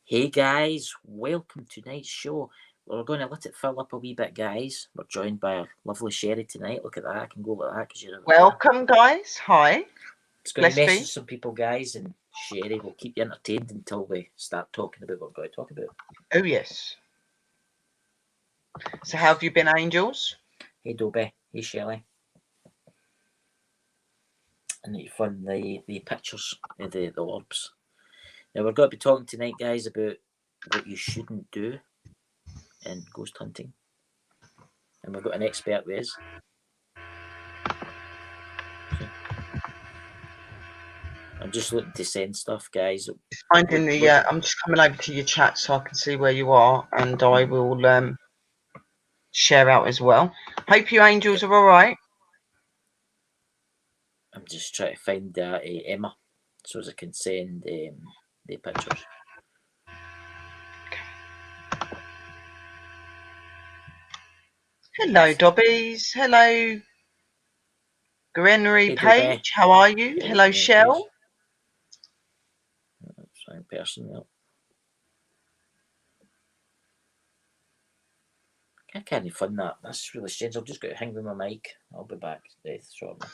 Hey guys, welcome to tonight's show. We're going to let it fill up a wee bit, guys. We're joined by our lovely Sherry tonight. Look at that. I can go like that because you're over there. Welcome, guys. Hi. It's going to message some people, guys, and Sherry will keep you entertained until we start talking about what we're going to talk about. Oh, yes. So how have you been, angels? Hey, Dobby. Hey, Shelley. And you find the pictures of the orbs. Now, we're going to be talking tonight, guys, about what you shouldn't do in ghost hunting. And we've got an expert with us. I'm just looking to send stuff, guys. Finding the. I'm just coming over to your chat so I can see where you are, and I will share out as well. Hope you angels are all right. I'm just trying to find Emma, so as I can send the pictures. Hello, Dobbies. Hello, Granary Page. How are you? Hello, Shell. Same person. Yeah. I can't find that. That's really strange. I've just got to hang with my mic. I'll be back shortly.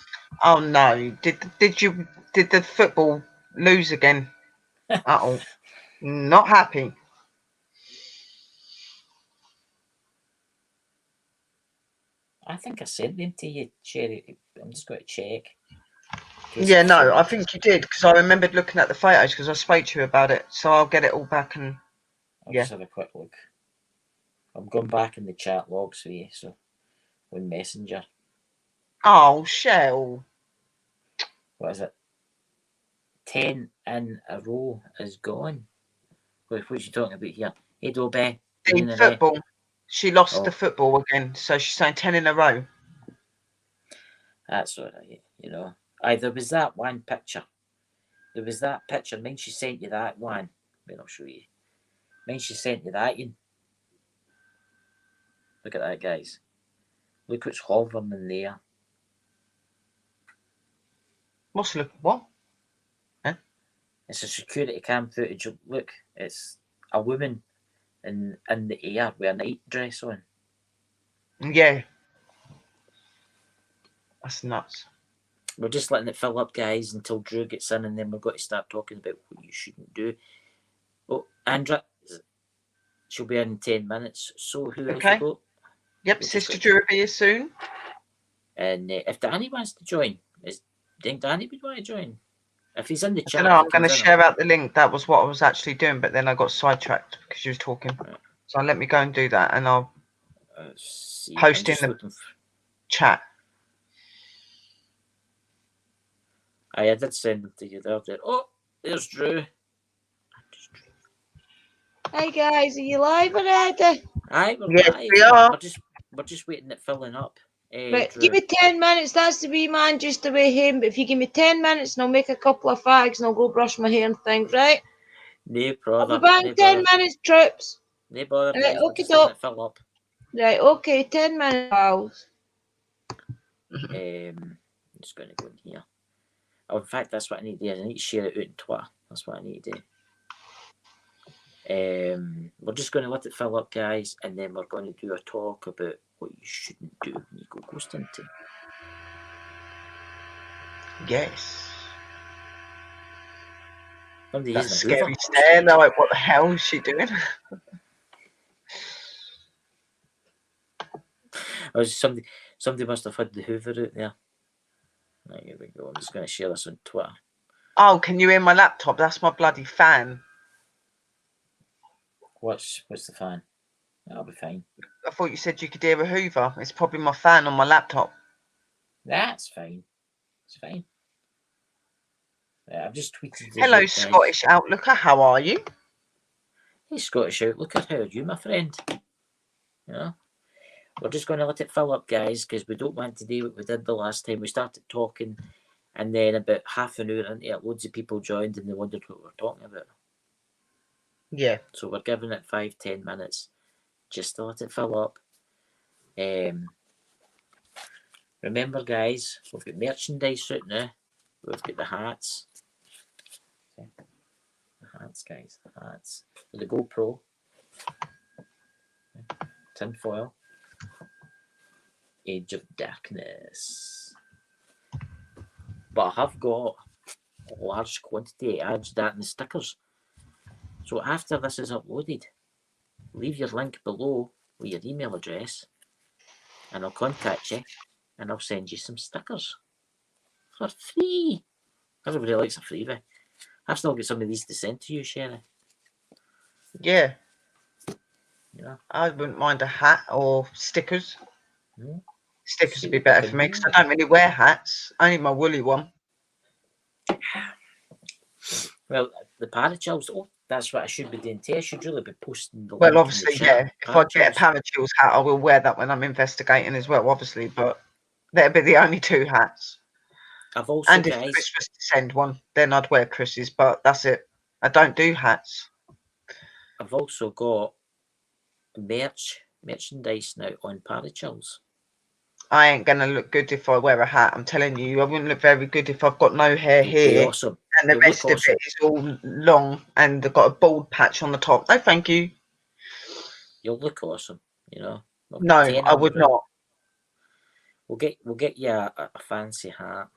Oh no! Did the football lose again? Uh-oh. Not happy. I think I sent them to you, Sherry. I'm just going to check. Yeah, no, I think you did because I remembered looking at the photos because I spoke to you about it. So I'll get it all back and I'll just have a quick look. I'm going back in the chat logs for you, so on Messenger. Oh, Shell. What is it? 10 in a row is gone. What are you talking about here? Hey, Dobby. The football. She lost the football again, so she's saying 10 in a row. That's all right, you know. There was that one picture. There was that picture. Mind she sent you that one. Wait, I'll show you. Mind she sent you that in. Look at that, guys. Look what's hovering in there. What? Huh? It's a security cam footage. Look, it's a woman in the air with a night dress on. Yeah. That's nuts. We're just letting it fill up, guys, until Drew gets in, and then we've got to start talking about what you shouldn't do. Oh, Andra, she'll be in 10 minutes. So who else we got? Yep, Sister Drew will be here soon. And if Danny wants to join, do you think Danny would want to join? If he's in the chat, I'm going to share out the link. That was what I was actually doing, but then I got sidetracked because you was talking. Right. So let me go and do that, and I'll post in the chat. I did send them to you there. Oh, there's Drew. Hi guys, are you live already? Aye, we're live. We are. We're just waiting it filling up. Right, give me 10 minutes. That's the wee man just away home. But if you give me 10 minutes, and I'll make a couple of fags, and I'll go brush my hair and things, right? No problem. I'll be back in 10 minutes, troops. No bother, guys. Right, we're just letting it fill up. Right, okay, 10 minutes, pals. I'm just going to go in here. Oh, in fact, that's what I need to do. I need to share it out on Twitter. That's what I need to do. We're just going to let it fill up, guys, and then we're going to do a talk about what you shouldn't do when you go ghost hunting. Yes. That's scary stare. Like, what the hell is she doing? Somebody must have had the Hoover out there. Right, here we go. I'm just going to share this on Twitter. Oh, can you hear my laptop? That's my bloody fan. What's the fan? That'll be fine. I thought you said you could hear a Hoover. It's probably my fan on my laptop. That's fine. It's fine. I've just tweeted. Hello, Scottish Outlooker. How are you? Hey, Scottish Outlooker. How are you, my friend? You know, we're just going to let it fill up, guys, because we don't want to do what we did the last time. We started talking, and then about half an hour into it, loads of people joined, and they wondered what we were talking about. Yeah. So we're giving it 5-10 minutes just to let it fill up. Remember, guys, we've got merchandise right now. We've got the hats. Hats, guys. Hats. The GoPro. Tin foil. Age of Darkness. But I have got a large quantity adds that in the stickers. So after this is uploaded, leave your link below with your email address and I'll contact you and I'll send you some stickers for free. Everybody likes a freebie. I've still got some of these to send to you, Sherry. Yeah. Yeah. I wouldn't mind a hat or stickers. Mm. Stickers would be better for me because I don't really wear hats. Only my woolly one. Well, the parachills, that's what I should be doing too. I should really be posting the Well, link obviously, in the chat. yeah. If I get a parachills hat, I will wear that when I'm investigating as well, obviously. But that'd be the only two hats. I've also, and if Chris was to send one, then I'd wear Chris's. But that's it. I don't do hats. I've also got merchandise now on parachills. I ain't gonna look good if I wear a hat. I'm telling you, I wouldn't look very good if I've got no hair here. Awesome. And the rest of it is all long and they've got a bald patch on the top. No, thank you. You'll look awesome, you know. No, I would not. We'll get you a fancy hat.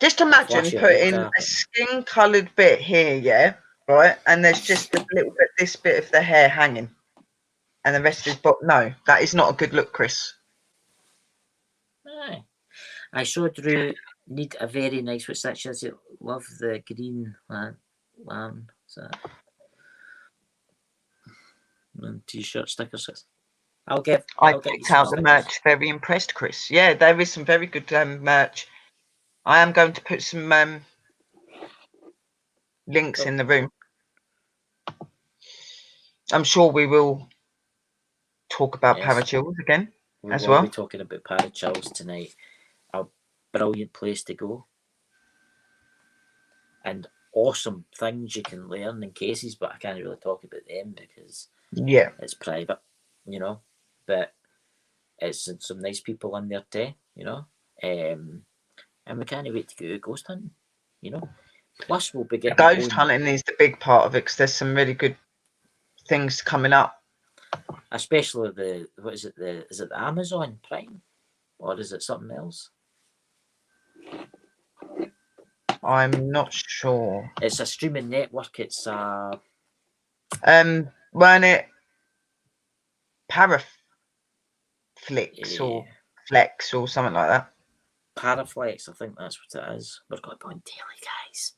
Just imagine putting a skin-coloured bit here, yeah, right, and there's just a little bit, this bit of the hair hanging, and the rest is but no, that is not a good look, Chris. Aye. I saw Drew need a very nice, what's that? She says, love the green lamb. What's that? And t-shirt stickers. I picked out the merch. Very impressed, Chris. Yeah, there is some very good merch. I am going to put some links in the room. I'm sure we will talk about parachills again as well. We'll be talking about parachills tonight. A brilliant place to go. And awesome things you can learn in cases, but I can't really talk about them because it's private, you know. But it's some nice people in there too, you know. And we can't wait to go ghost hunting, you know. Plus, we'll be getting ghost hunting is the big part of it because there's some really good things coming up. Especially is it the Amazon Prime or is it something else? I'm not sure. It's a streaming network. It's weren't it Paraflix or Flex or something like that? Paraflex, I think that's what it is. We're going to be on daily, guys.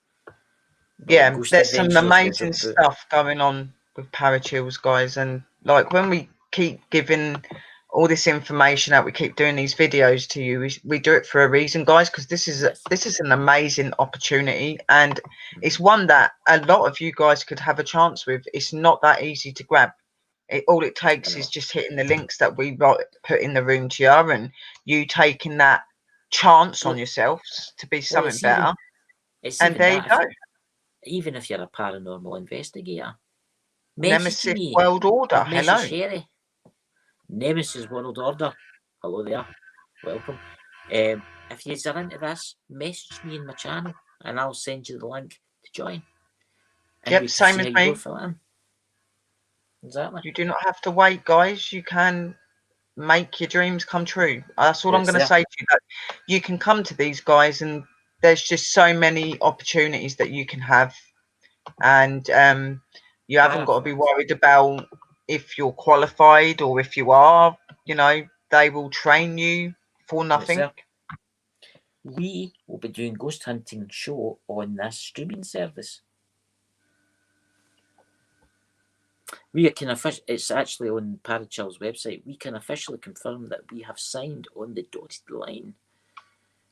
Yeah, there's some amazing stuff going on with parachills, guys, and like when we keep giving all this information out, we keep doing these videos to you. We do it for a reason, guys, because this is an amazing opportunity, and it's one that a lot of you guys could have a chance with. It's not that easy to grab. All it takes is just hitting the links that we put in the room to you, and you taking that chance on yourselves to be something better. And there you go. Even if you're a paranormal investigator, Nemesis World Order. Hello. Sherry. Nemesis World Order. Hello there. Welcome. If you're into this, message me in my channel and I'll send you the link to join. And same as me. Exactly. You do not have to wait, guys. You can make your dreams come true. That's all I'm going to say to you. That you can come to these guys and there's just so many opportunities that you can have. And you haven't got to be worried about if you're qualified or if you are, you know, they will train you for nothing. Yes, we will be doing ghost hunting show on this streaming service. We can it's actually on Parachill's website. We can officially confirm that we have signed on the dotted line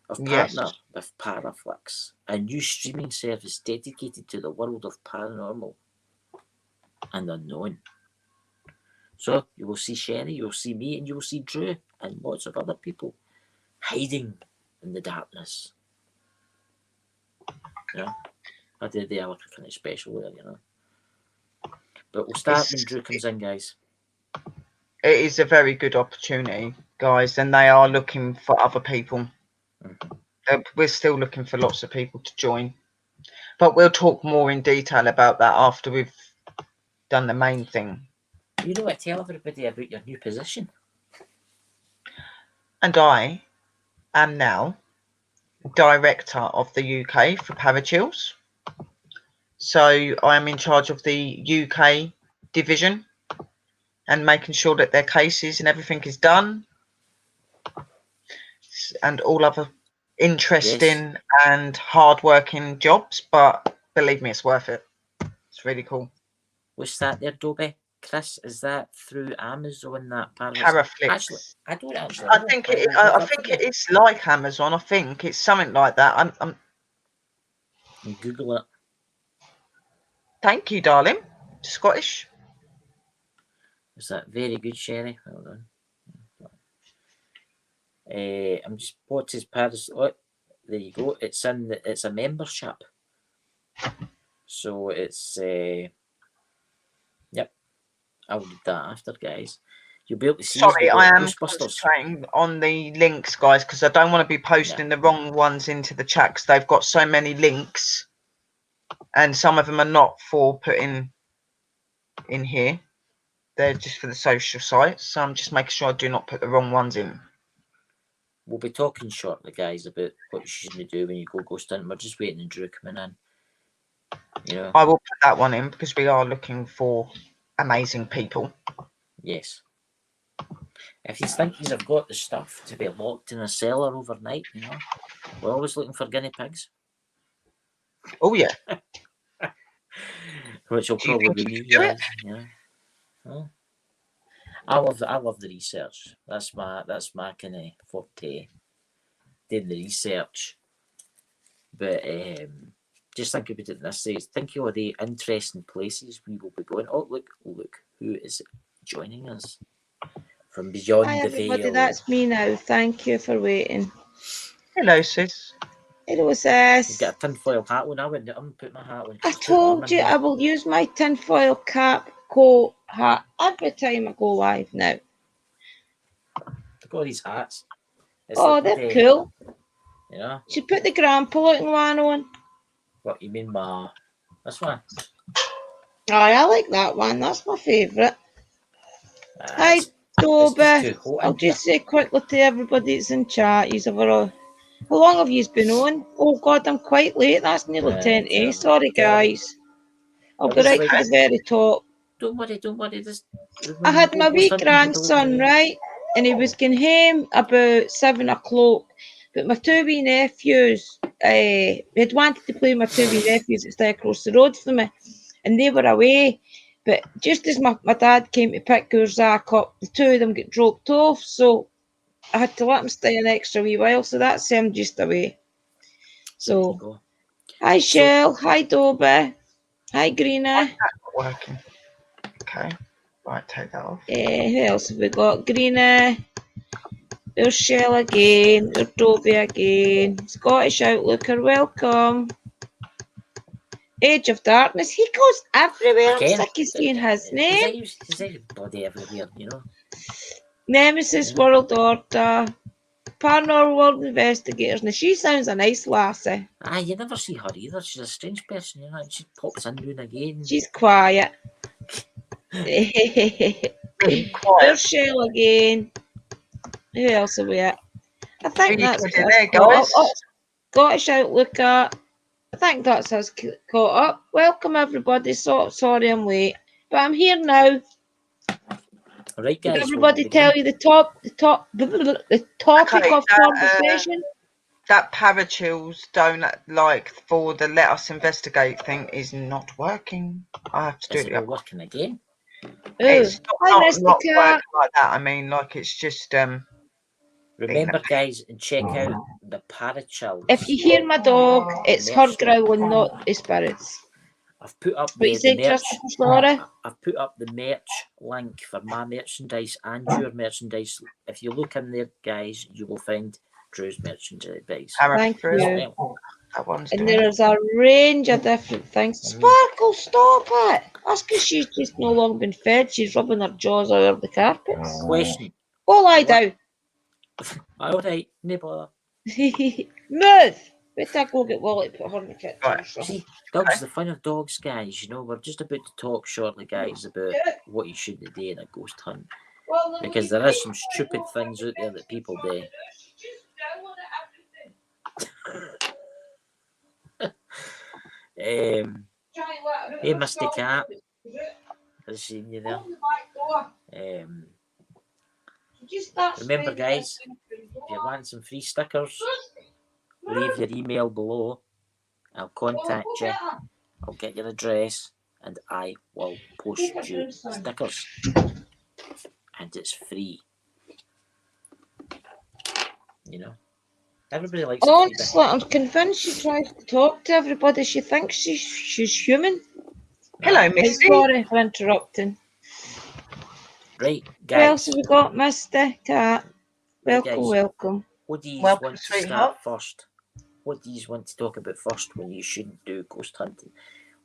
of partner with Paraflix, a new streaming service dedicated to the world of paranormal and unknown. So you will see Sherry, you will see me, and you will see Drew and lots of other people hiding in the darkness. You know, I did the other kind of special there, you know. But we'll start when Drew comes in, guys. It is a very good opportunity, guys, and they are looking for other people. We're still looking for lots of people to join. But we'll talk more in detail about that after we've done the main thing. You know what? Tell everybody about your new position. And I am now director of the UK for Parachills. So I am in charge of the UK division and making sure that their cases and everything is done, and all other interesting and hard-working jobs. But believe me, it's worth it. It's really cool. What's that there, Dobby? Chris, is that through Amazon, that Paraflix? Actually, I don't actually I know. think it is like Amazon. I think it's something like that. I'm Google it. Thank you, darling. Scottish. Is that very good, Sherry? Hold on. I'm just what is Paris? Oh, there you go. It's a membership. So it's yep. I'll do that after, guys. You'll be able to see. Sorry, I am concentrating on the links, guys, because I don't want to be posting the wrong ones into the chat, because they've got so many links, and some of them are not for putting in here. They're just for the social sites, so I'm just making sure I do not put the wrong ones in. We'll be talking shortly, guys, about what you shouldn't do when you go ghost hunting. We're just waiting on Drew coming in. You know. I will put that one in because we are looking for amazing people. Yes. If you think you've got the stuff to be locked in a cellar overnight, you know, we're always looking for guinea pigs. Oh yeah. Which will probably be you guys. Yeah. Huh? I love the research. That's my kind of forte. Doing the research. But just think about it this way. Think of all the interesting places we will be going. Oh look, who is joining us from beyond Hi, the everybody, veil? that's me now. Thank you for waiting. Hello, sis. Hello, sis. You've got a tinfoil hat on. I'm putting my hat on. I told you I will use my tinfoil cap, coat, hat every time I go live now. Look at all these hats. It's oh, like they're cool. You know? She put the grandpa looking one on. What, you mean this one? Oh, I like that one. That's my favourite. Hi, Toby. I'll just say quickly to everybody that's in chat, how long have you been on? Oh God, I'm quite late. That's nearly 10 to. Sorry, guys. I'll go right to the very top. Don't worry. I had my wee grandson, right? And he was getting home about 7 o'clock. But my two wee nephews, had wanted to play my two wee nephews that stay across the road from me. And they were away. But just as my dad came to pick Zach up, the two of them get dropped off. So I had to let him stay an extra wee while. So that's him just away. So, hi, Shell. Hi, Dobby. Hi, Greena. Working. Okay. Right, take that off. Who else have we got? Greena. There's Shell again. There's Dobby again. Scottish Outlooker, welcome. Age of Darkness. He goes everywhere. I'm sick of seeing his name. He's everybody everywhere, you know. Nemesis World Order. Paranormal World Investigators. Now, she sounds a nice lassie. You never see her either. She's a strange person, you know. She pops in doing again. She's quiet. There's Shell again. Who else are we at? I think that's there, guys. Scottish Outlooker. I think that's us caught up. Welcome everybody. Sorry I'm late, but I'm here now. All right, guys. Did everybody tell you the topic of conversation? That Parachills donut, like for the let us investigate thing, is not working. I have to do it. Is it working again? It's not working like that. I mean, like it's just Remember, guys, and check out the Parachills. If you hear my dog, it's her growling, not the spirits. I've put up the merch. I've put up the merch link for my merchandise and your merchandise. If you look in there, guys, you will find Drew's merchandise. Thank you. And there's a range of different things. Sparkle, stop it! That's because she's just no longer been fed. She's rubbing her jaws all over the carpets. Question. Go lie down. All right, no bother. Move. Wait I go get Wally to put her in the kitchen. Right. See, dogs, the fun of dogs, guys. You know, we're just about to talk shortly, guys, about what you shouldn't do in a ghost hunt. Because there is some stupid things out there that people do. Hey, Misty Cat. I've seen you there. Remember, guys, if you want some free stickers, leave your email below. I'll contact you. I'll get your address, and I will post you stickers. And it's free. You know, everybody likes. Honestly, I'm convinced she tries to talk to everybody. She thinks she's human. Hello, Misty. Sorry for interrupting. Right, guys. What else have we got, Misty Cat? Welcome, guys, welcome. What do you want to start first? What do you want to talk about first when you shouldn't do ghost hunting?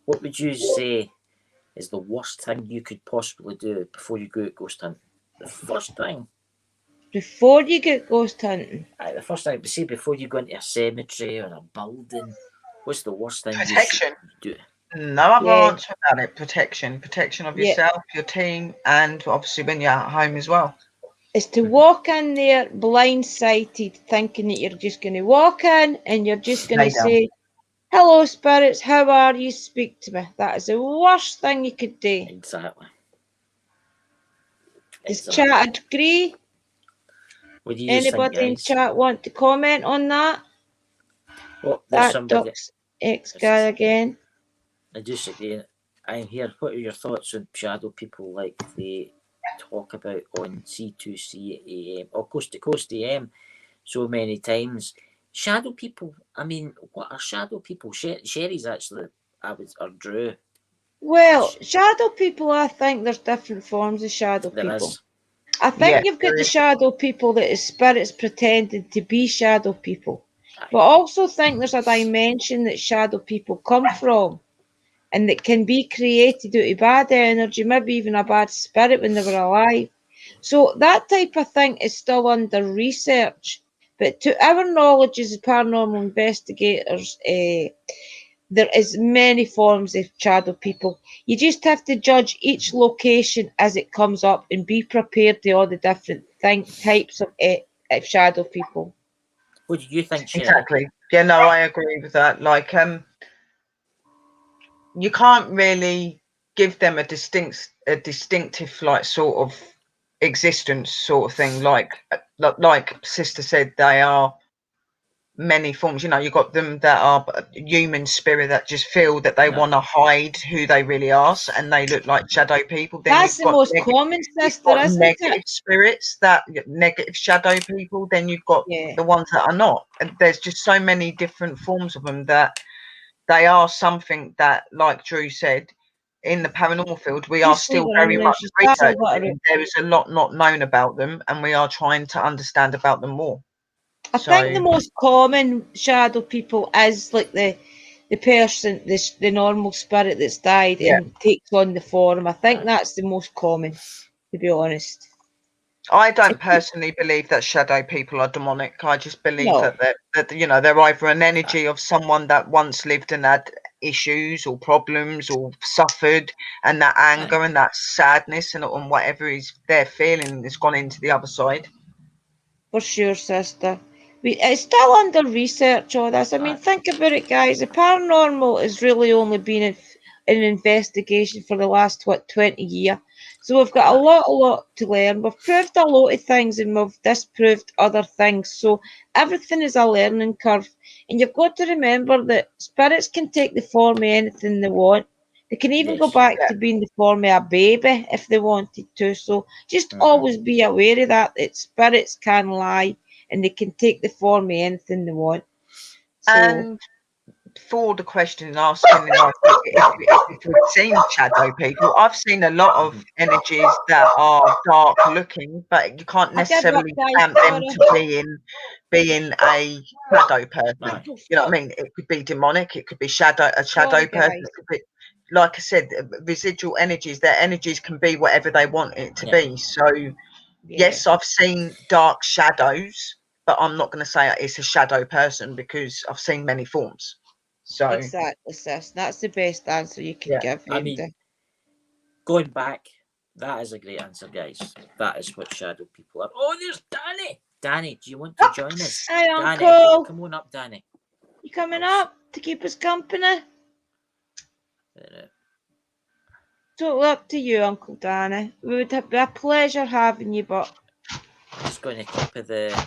What would you say is the worst thing you could possibly do before you go out ghost hunting? The first thing. Before you get ghost hunting? The first thing, say before you go into a cemetery or a building, what's the worst thing Protection. you should do? No other answer about it. Protection. Protection of yourself, your team, and obviously when you're at home as well. Is to walk in there blindsided, thinking that you're just going to walk in and you're just going to say, "Hello, spirits, how are you? Speak to me." That is the worst thing you could do. Exactly. Does chat agree? What do you Anybody think, in chat want to comment on that? Well, there's somebody. Ducks X guy again. I just again, I'm here. What are your thoughts on shadow people like they talk about on C2C AM or Coast to Coast AM so many times? Shadow people. I mean, what are shadow people? Sherry's actually, or Drew. Well, shadow people, I think there's different forms of shadow people. I think you've got the shadow people that is spirits pretending to be shadow people. But I also think there's a dimension that shadow people come from and that can be created out of bad energy, maybe even a bad spirit when they were alive. So that type of thing is still under research. But to our knowledge as paranormal investigators, there is many forms of shadow people. You just have to judge each location as it comes up and be prepared to all the different types of shadow people. What do you think, Sherry? Exactly. Yeah, no, I agree with that. Like, you can't really give them a distinctive, like, sort of existence sort of thing. Like Sister said, they are many forms. You know, you've got them that are human spirit that just feel that they want to hide who they really are, and they look like shadow people. Then that's the most common, sister, isn't it? Negative spirits, that negative shadow people. Then you've got the ones that are not. And there's just so many different forms of them that they are something that, like Drew said, in the paranormal field, we are still very much researching. There is a lot not known about them, and we are trying to understand about them more. I think the most common shadow people is like the person, the normal spirit that's died and takes on the form. I think that's the most common, to be honest. I don't personally believe that shadow people are demonic. I just believe that you know, they're either an energy of someone that once lived and had issues or problems or suffered, and that anger and that sadness and whatever they're feeling has gone into the other side. For sure, sister. It's still under research, all this. I mean, think about it, guys. The paranormal has really only been an investigation for the last, 20 years. So we've got a lot to learn. We've proved a lot of things and we've disproved other things. So everything is a learning curve. And you've got to remember that spirits can take the form of anything they want. They can even go back to being the form of a baby if they wanted to. So just always be aware of that spirits can lie and they can take the form of anything they want. So, and for the question asking, like, if we've seen shadow people, I've seen a lot of energies that are dark looking, but you can't necessarily stamp them to being a shadow person. You know what I mean? It could be demonic, it could be a shadow person, it could be, like I said, residual energies. Their energies can be whatever they want it to be. So yes, I've seen dark shadows, but I'm not going to say it's a shadow person because I've seen many forms. So exactly, sis. That's the best answer you can give. I mean, going back, that is a great answer, guys. That is what shadow people are. Oh, there's Danny. Danny, do you want to join us? Hi, Danny, Uncle. come on up, Danny. You coming up to keep us company? Totally up to you, Uncle Danny. It would be a pleasure having you, but I'm just going to copy the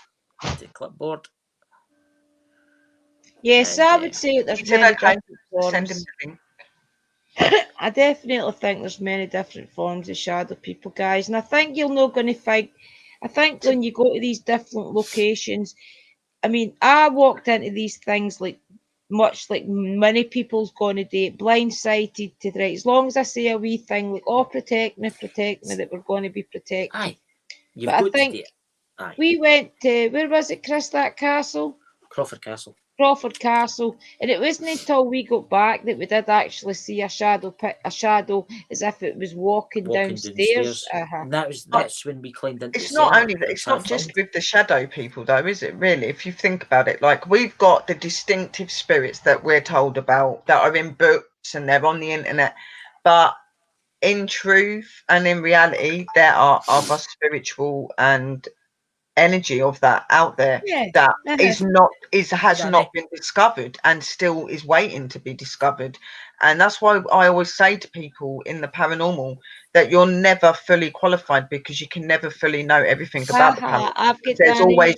clipboard. Yes, I would say there's many different forms. I definitely think there's many different forms of shadow people, guys, and I think you're not going to find. I think when you go to these different locations, I mean, I walked into these things like much like many people's going to do, blindsided to the right. As long as I say a wee thing like, "Oh, protect me," that we're going to be protected. Aye, but I think we went to, where was it, Chris? That castle, Crawford Castle. And it wasn't until we got back that we did actually see a shadow as if it was walking downstairs. That's when we climbed into. It's not only that. It's not just with the shadow people, though, is it? Really, if you think about it, like we've got the distinctive spirits that we're told about that are in books and they're on the internet, but in truth and in reality, there are other spiritual and energy of that out there that has not been discovered and still is waiting to be discovered. And that's why I always say to people in the paranormal that you're never fully qualified because you can never fully know everything about the paranormal. There's always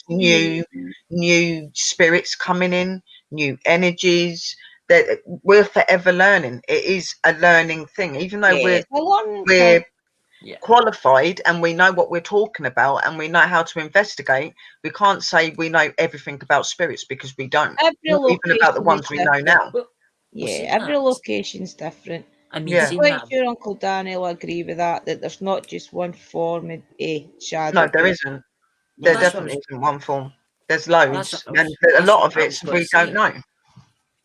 new spirits coming in, new energies, that we're forever learning. It is a learning thing, even though we're qualified and we know what we're talking about and we know how to investigate. We can't say we know everything about spirits because we don't. Not even about the ones we know now. Every location's different. I mean, I'm quite sure Uncle Danny will agree with that there's not just one form of a shadow. No, there isn't. There definitely isn't one form. There's loads, and a lot of it we don't know.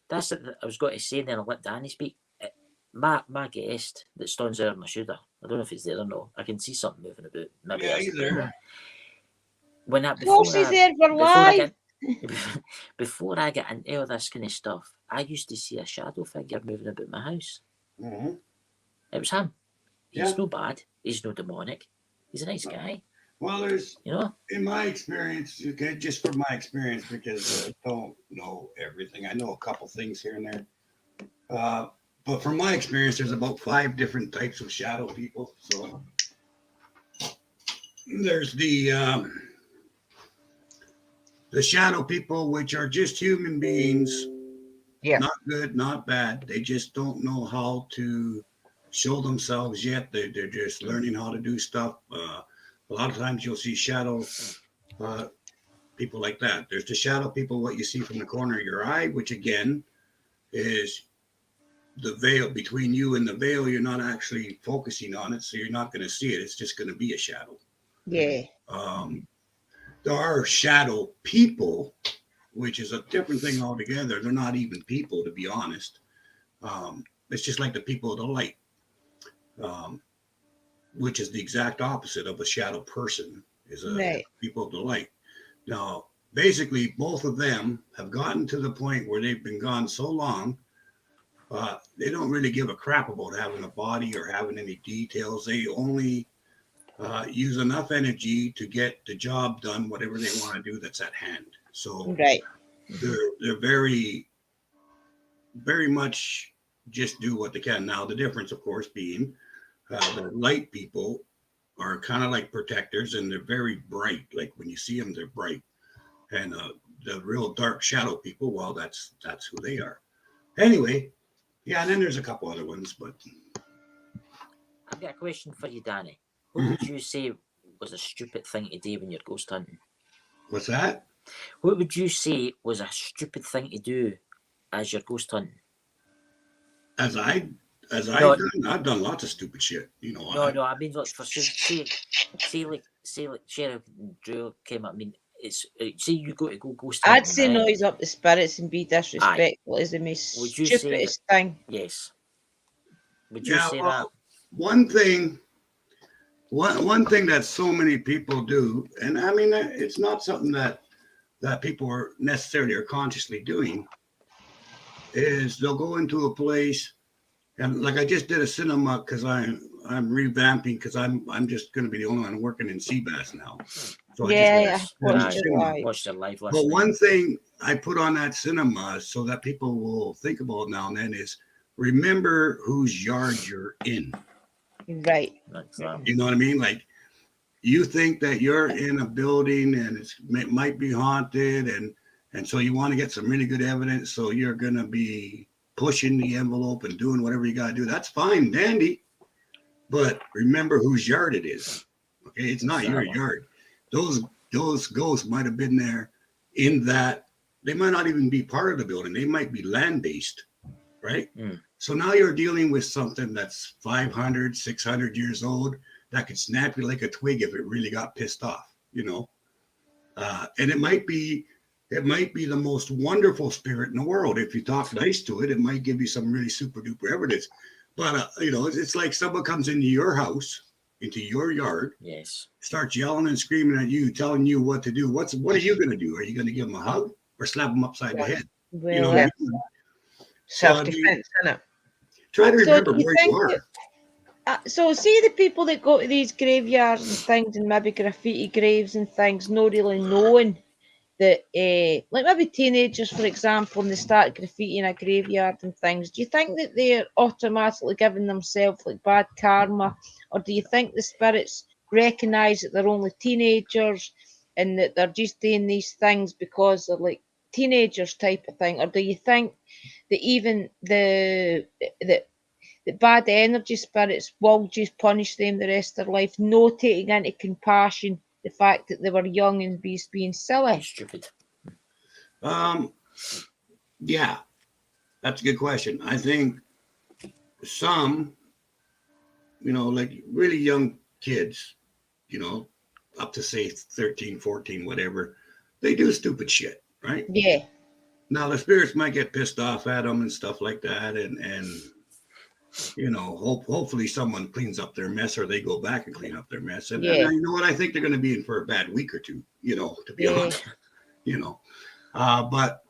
That's what I was going to say. Then I'll let Danny speak. My guest that stands there on my shoulder. I don't know if it's there or not. I can see something moving about. Maybe he's there. Before I get into all this kind of stuff, I used to see a shadow figure moving about my house. Mm-hmm. It was him. He's no bad. He's no demonic. He's a nice guy. Well, there's, in my experience, just from my experience, because I don't know everything. I know a couple things here and there. But from my experience, there's about 5 different types of shadow people. So there's the shadow people, which are just human beings. Yeah. Not good, not bad. They just don't know how to show themselves yet. They're just learning how to do stuff. A lot of times you'll see shadow people like that. There's the shadow people, what you see from the corner of your eye, which again is the veil between you and the veil. You're not actually focusing on it, so you're not going to see it. It's just going to be a shadow. Yeah. There are shadow people, which is a different thing altogether. They're not even people, to be honest. It's just like the people of the light, which is the exact opposite of a shadow person, is a people of the light. Now, basically, both of them have gotten to the point where they've been gone so long, they don't really give a crap about having a body or having any details. They only use enough energy to get the job done, whatever they want to do that's at hand. So they're very, very much just do what they can. Now, the difference, of course, being the light people are kind of like protectors, and they're very bright. Like when you see them, they're bright. And the real dark shadow people, well, that's who they are. Anyway, yeah, and then there's a couple other ones, but I've got a question for you, Danny. What would you say was a stupid thing to do when you're ghost hunting? What's that? What would you say was a stupid thing to do as you're ghost hunting? I've done lots of stupid shit. You know. No. I mean, look, for say like Sheriff Drew came up. I mean, it's say you go ghost hunting. I'd say noise up the spirits and be disrespectful is the most stupidest thing. Yes. Would you say that? One thing that so many people do, and I mean, it's not something that that people are necessarily or consciously doing is they'll go into a place, and like I just did a cinema because I'm revamping because I'm just going to be the only one working in Seabass now. So watch the live But listening. one thing I put on that cinema so that people will think about now and then is remember whose yard you're in. Right. You know what I mean? Like you think that you're in a building and it might be haunted and so you want to get some really good evidence. So you're going to be pushing the envelope and doing whatever you got to do. That's fine, dandy. But remember whose yard it is. Okay. It's not your yard. Those ghosts might have been there in that. They might not even be part of the building. They might be land-based, right? So now you're dealing with something that's 500, 600 years old that could snap you like a twig if it really got pissed off, you know? And it might be the most wonderful spirit in the world. If you talk nice to it, it might give you some really super duper evidence. But, you know, it's like someone comes into your house, into your yard, starts yelling and screaming at you, telling you what to do. What are you going to do? Are you going to give them a hug or slap them upside the head? Well, you know, self-defense, isn't it? Try to remember where you are. So see the people that go to these graveyards and things and maybe graffiti graves and things, not really knowing that, like maybe teenagers, for example, and they start graffitiing a graveyard and things, do you think that they're automatically giving themselves like bad karma? Or do you think the spirits recognise that they're only teenagers and that they're just doing these things because they're like teenagers type of thing? Or do you think that even the bad energy spirits will just punish them the rest of their life, no taking into compassion the fact that they were young and being silly? Stupid. Yeah, that's a good question. I think some, you know, like really young kids, you know, up to say 13, 14, whatever, they do stupid shit, right? Yeah. Now the spirits might get pissed off at them and stuff like that, and you know, hopefully someone cleans up their mess or they go back and clean up their mess. And you know what? I think they're going to be in for a bad week or two, you know, to be honest, you know. But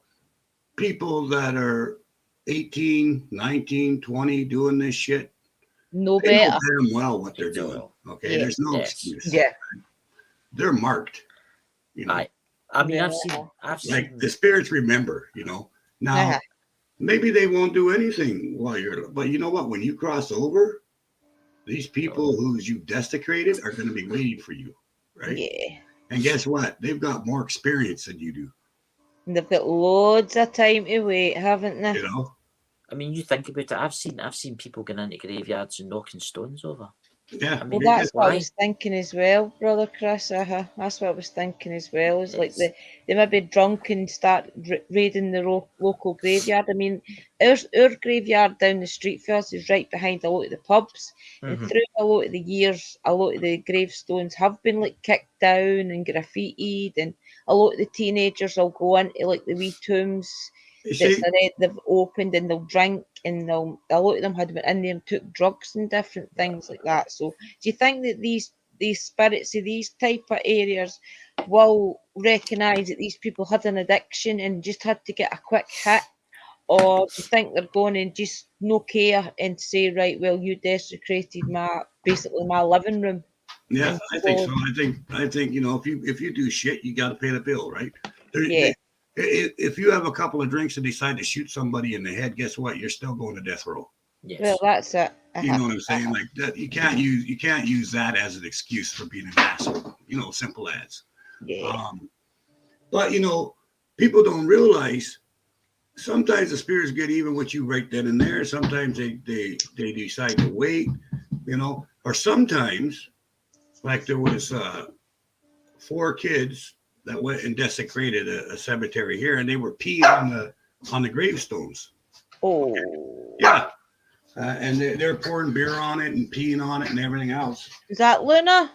people that are 18, 19, 20 doing this shit, they know damn well what they're doing. Okay. There's no excuse. Yeah. They're marked, you know. I mean, I've seen like the spirits remember, you know. Now, maybe they won't do anything while but you know what? When you cross over, these people who you desecrated are going to be waiting for you, right? Yeah. And guess what? They've got more experience than you do. And they've got loads of time to wait, haven't they? You know? I mean, you think about it. I've seen people going into graveyards and knocking stones over. Yeah. I mean, well, that's what I was thinking as well, Brother Chris. That's what I was thinking as well. It's like they might be drunk and start raiding the local graveyard. I mean, our graveyard down the street for us is right behind a lot of the pubs. And through a lot of the years, a lot of the gravestones have been like kicked down and graffitied, and a lot of the teenagers will go into like the wee tombs they've opened and they'll drink, and a lot of them had been in there and took drugs and different things like that. So do you think that these spirits of these type of areas will recognise that these people had an addiction and just had to get a quick hit? Or do you think they're going and just no care and say, right, well, you desecrated my living room? Yeah, I think so. I think you know, if you do shit, you got to pay the bill, right? If you have a couple of drinks and decide to shoot somebody in the head, guess what? You're still going to death row. Yes. Well, that's it. You know what I'm saying? Like that, you can't use that as an excuse for being an asshole. You know, simple as. Yeah. But you know, people don't realize sometimes the spirits get even with you right then and there. Sometimes they decide to wait. You know, or sometimes, like there was 4 kids that went and desecrated a cemetery here, and they were peeing on the gravestones. Oh, yeah, and they're pouring beer on it and peeing on it and everything else. Is that Luna?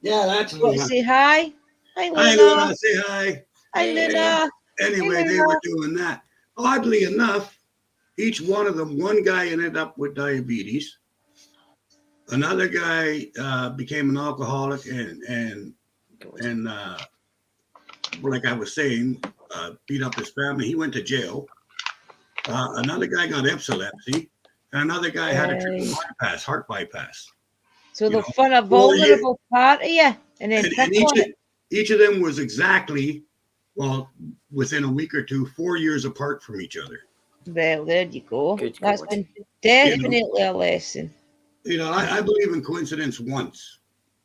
Yeah, that's Luna. Say hi. Hi, Luna. Hi, Luna. Say hi. Hi, Luna. Anyway, they were doing that. Oddly enough, each one of them, one guy ended up with diabetes. Another guy became an alcoholic and like I was saying, beat up his family. He went to jail. Another guy got epilepsy, and another guy had a triple heart bypass. So they'll find a vulnerable part of you, and then each of them was exactly, well, within a week or two, 4 years apart from each other. Well, there you go. Good That's God. been definitely a lesson. I believe in coincidence once,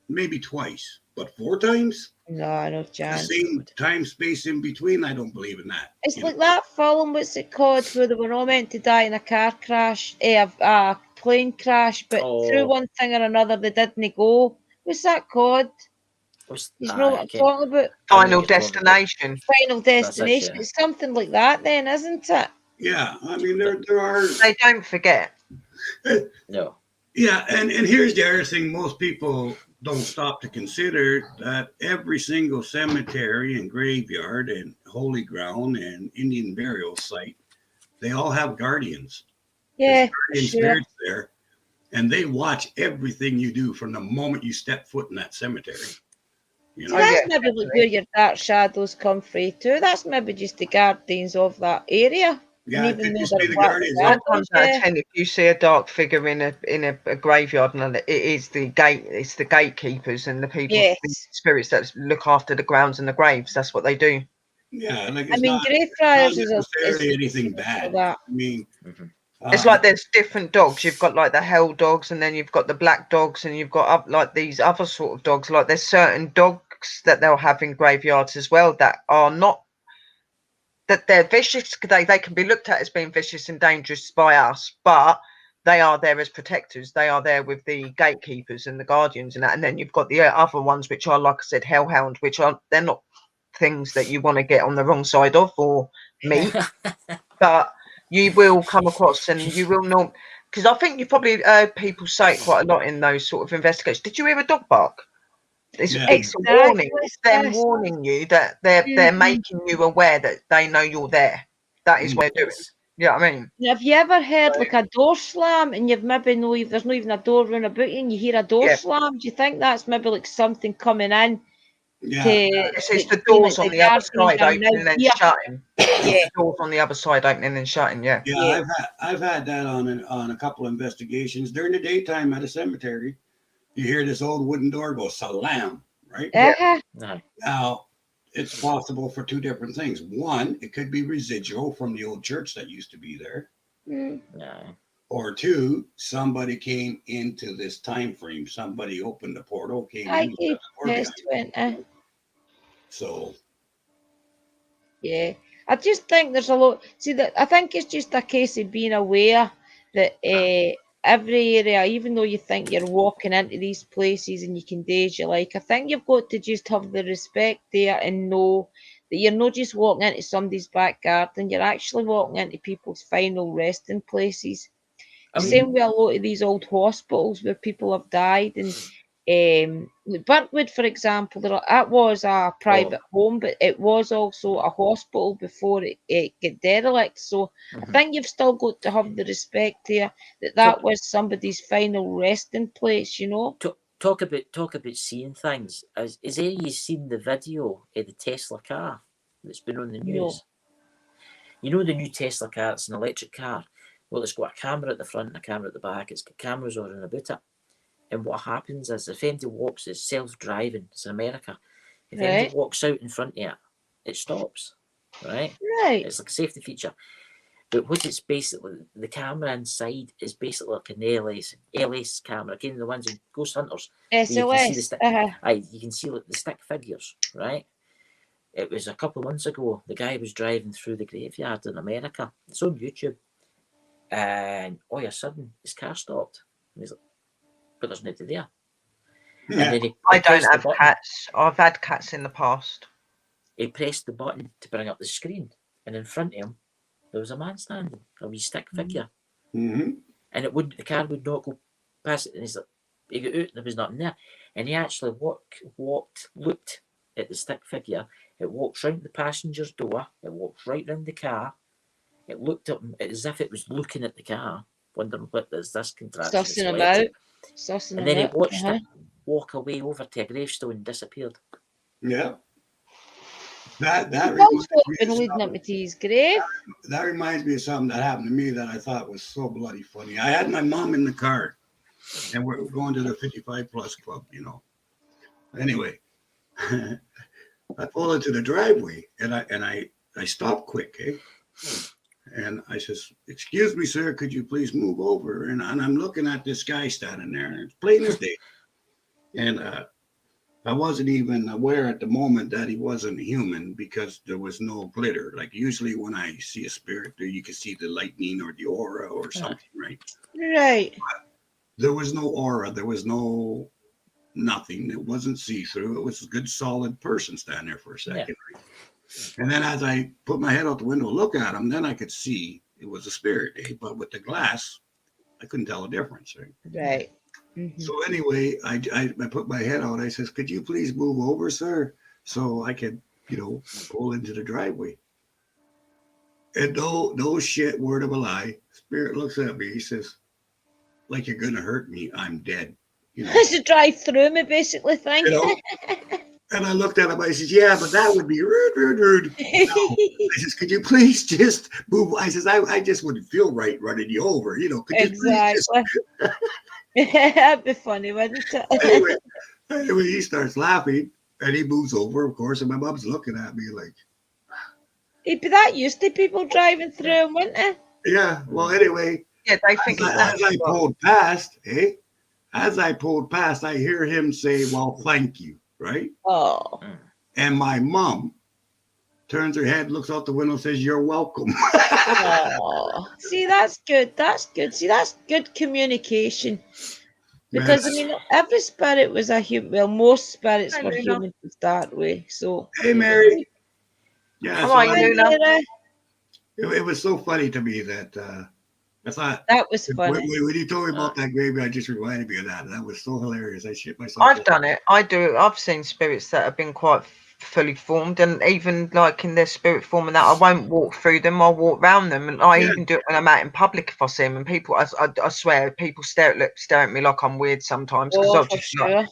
maybe twice, but 4 times? No chance. The same time space in between, I don't believe in that. It's like that film, what's it called, where they were all meant to die in a car crash, a plane crash, but through one thing or another they didn't go. What's that called? You know what I'm talking about? Final Destination. Final Destination. It's something like that then, isn't it? Yeah, I mean, there are... They don't forget. No. Yeah, and here's the other thing most people don't stop to consider, that every single cemetery and graveyard and holy ground and Indian burial site, they all have guardians. Yeah, guardian spirits there, and they watch everything you do from the moment you step foot in that cemetery. So that's maybe like where your dark shadows come from too. That's maybe just the guardians of that area. Yeah, it could just be the guardians. Sometimes out of 10, if you see a dark figure in a graveyard, and it is the gatekeepers and the people, the spirits that look after the grounds and the graves. That's what they do. Yeah, like grave friars is necessarily anything bad. I mean, it's like there's different dogs. You've got like the hell dogs, and then you've got the black dogs, and you've got like these other sort of dogs. Like there's certain dogs that they'll have in graveyards as well that are not. That they're vicious. They can be looked at as being vicious and dangerous by us, but they are there as protectors. They are there with the gatekeepers and the guardians and that. And then you've got the other ones, which are, like I said, hellhound, which they're not things that you want to get on the wrong side of or meet, but you will come across and you will know. Because I think you probably heard people say it quite a lot in those sort of investigations. Did you hear a dog bark? It's a warning. It's them warning you that they're making you aware that they know you're there. That is what they're doing. You know what I mean? Have you ever heard like a door slam and you've maybe there's not even a door round about you and you hear a door slam? Do you think that's maybe like something coming in? Yeah, it's the doors on the other side opening and shutting. Yeah, the doors on the other side opening and shutting. Yeah. Yeah, I've had that on a couple of investigations during the daytime at a cemetery. You hear this old wooden door go salam, right? Yeah. Now, it's possible for 2 different things. One, it could be residual from the old church that used to be there. Or 2, somebody came into this time frame. Somebody opened the portal, came in. So. Yeah. I just think there's a lot. See, I think it's just a case of being aware that every area, even though you think you're walking into these places and you can do as you like, I think you've got to just have the respect there and know that you're not just walking into somebody's back garden, you're actually walking into people's final resting places. The same way a lot of these old hospitals where people have died, and Burkwood, for example, that was a private home, but it was also a hospital before it got derelict. So I think you've still got to have the respect there that was somebody's final resting place. You know. Talk about seeing things. Has any of you seen the video of the Tesla car that's been on the news? No. You know the new Tesla car. It's an electric car. Well, it's got a camera at the front and a camera at the back. It's got cameras all around about it. And what happens is if anybody walks, it's self-driving. It's in America. If anybody walks out in front of it, it stops. Right? It's like a safety feature. But what it's basically, the camera inside is basically like an LS camera. Again, the ones in Ghost Hunters. SOS. You can see like the stick figures, right? It was a couple of months ago. The guy was driving through the graveyard in America. It's on YouTube. And all of a sudden, his car stopped. And he's like, but there's nobody there. Yeah. And then he I don't have cats. I've had cats in the past. He pressed the button to bring up the screen, and in front of him, there was a man standing, a wee stick figure. And the car would not go past it. And he's like, he got out, and there was nothing there. And he actually looked at the stick figure. It walked round the passenger's door. It walked right round the car. It looked up as if it was looking at the car, wondering what is this contraption. Sussing about. And then he watched it walk away over to a gravestone and disappeared. Yeah. That also been leading up to his grave. That reminds me of something that happened to me that I thought was so bloody funny. I had my mom in the car, and we're going to the 55 plus club, you know. Anyway, I pull into the driveway, and I stop quick, eh? And I says, "Excuse me, sir, could you please move over?" And I'm looking at this guy standing there, and it's plain as day. And I wasn't even aware at the moment that he wasn't human because there was no glitter. Like usually when I see a spirit, you can see the lightning or the aura or something, right? Right. But there was no aura. There was no nothing. It wasn't see-through. It was a good, solid person standing there for a second. Yeah. And then as I put my head out the window, look at him, then I could see it was a spirit. Eh? But with the glass, I couldn't tell the difference. Right. Right. Mm-hmm. So anyway, I put my head out. I says, "Could you please move over, sir, so I could, pull into the driveway?" And no shit, word of a lie. Spirit looks at me. He says, "Like you're gonna hurt me. I'm dead." It's a drive through me, basically. Thing. And I looked at him. I says, "Yeah, but that would be rude." No. I says, "Could you please just move?" I says, "I just wouldn't feel right running you over. Could you exactly. That'd be funny, wouldn't it?" Anyway, he starts laughing and he moves over, of course, and my mom's looking at me like. He'd be that used to people driving through him, wouldn't he? Yeah. Well, anyway. Yeah, they think as I pulled past, as I pulled past, I hear him say, "Well, thank you." Right? Oh. And my mom turns her head, looks out the window, says, "You're welcome." Oh. See, that's good. That's good. See, that's good communication. Because, every spirit was a human. Well, most spirits were human to start with. So. Hey, Mary. Yeah. How are you, Luna? It was so funny to me that I thought that was funny. When you told me about that graveyard, just reminded me of that. That was so hilarious. I shit myself. I've done it. I do. I've seen spirits that have been quite fully formed, and even like in their spirit form, and that I won't walk through them. I'll walk around them, and I even do it when I'm out in public if I see them. And people, I swear, people stare at me like I'm weird sometimes because I'll just sure.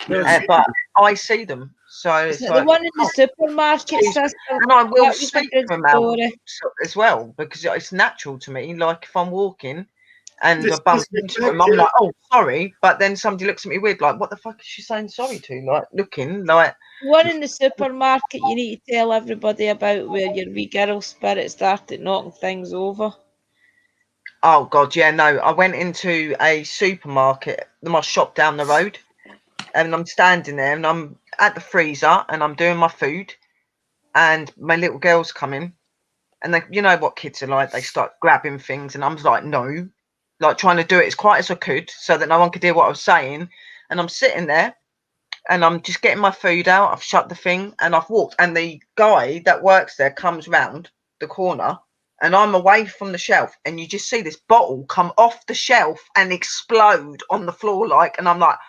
But I see them. So it's like the one in the supermarket, and I will speak to them out as well because it's natural to me. Like if I'm walking and I bump into them, I'm like, "Oh, sorry," but then somebody looks at me weird, like, "What the fuck is she saying sorry to?" Like looking like. One in the supermarket, you need to tell everybody about where your wee girl spirit started knocking things over. Oh God, yeah, no. I went into a supermarket, my shop down the road. And I'm standing there and I'm at the freezer and I'm doing my food and my little girl's coming and they, you know what kids are like, they start grabbing things and I'm like, no, like trying to do it as quiet as I could so that no one could hear what I was saying. And I'm sitting there and I'm just getting my food out. I've shut the thing and I've walked and the guy that works there comes round the corner and I'm away from the shelf and you just see this bottle come off the shelf and explode on the floor and I'm like,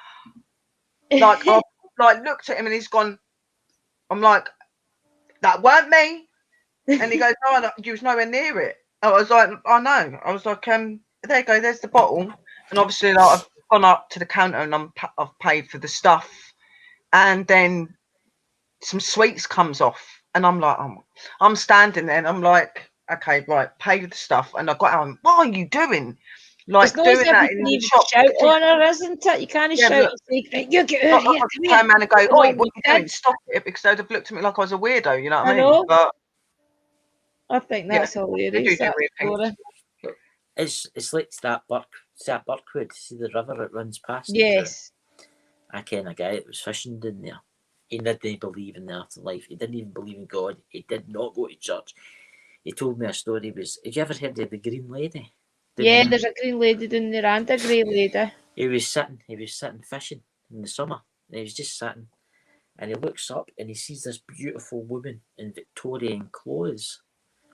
I looked at him and he's gone, I'm like, "That weren't me." And he goes, "No, you was nowhere near it." I was like, "I know." I was like, there you go, there's the bottle. And obviously I've gone up to the counter and I've paid for the stuff. And then some sweets comes off. And I'm like, I'm standing there and I'm like, "Okay, right, pay the stuff." And I got out, "What are you doing?" Like doing that in the shop. Shout on her, isn't it? You can't shout and say, "You get out here." Turn around and go, "Oi, what are you doing? Stop it!" Because they'd have looked at me like I was a weirdo. You know what I mean? But I think that's hilarious. It's like that Burkwood. See the river that runs past. Yes. I ken a guy that was fishing down there. He didn't believe in the afterlife. He didn't even believe in God. He did not go to church. He told me a story. Have you ever heard of the Green Lady? There's a green lady down there and a grey lady. He was sitting fishing in the summer. And he was just sitting and he looks up and he sees this beautiful woman in Victorian clothes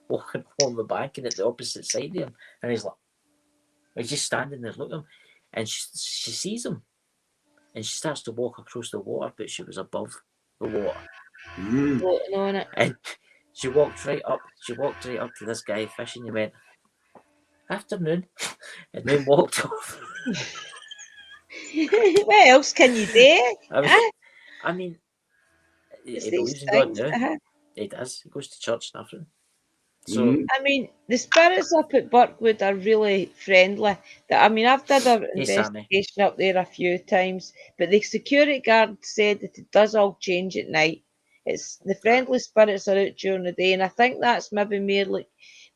walking along the bank and at the opposite side of him. And he's just standing there looking at him. And she sees him. And she starts to walk across the water, but she was above the water. Floating on it. And she walked right up to this guy fishing. He went, "Afternoon," and then walked off. What else can you do? I mean, he believes in God now. He does. He goes to church and everything. So I mean, the spirits up at Burkwood are really friendly. I've done an investigation up there a few times, but the security guard said that it does all change at night. It's the friendly spirits are out during the day, and I think that's maybe more like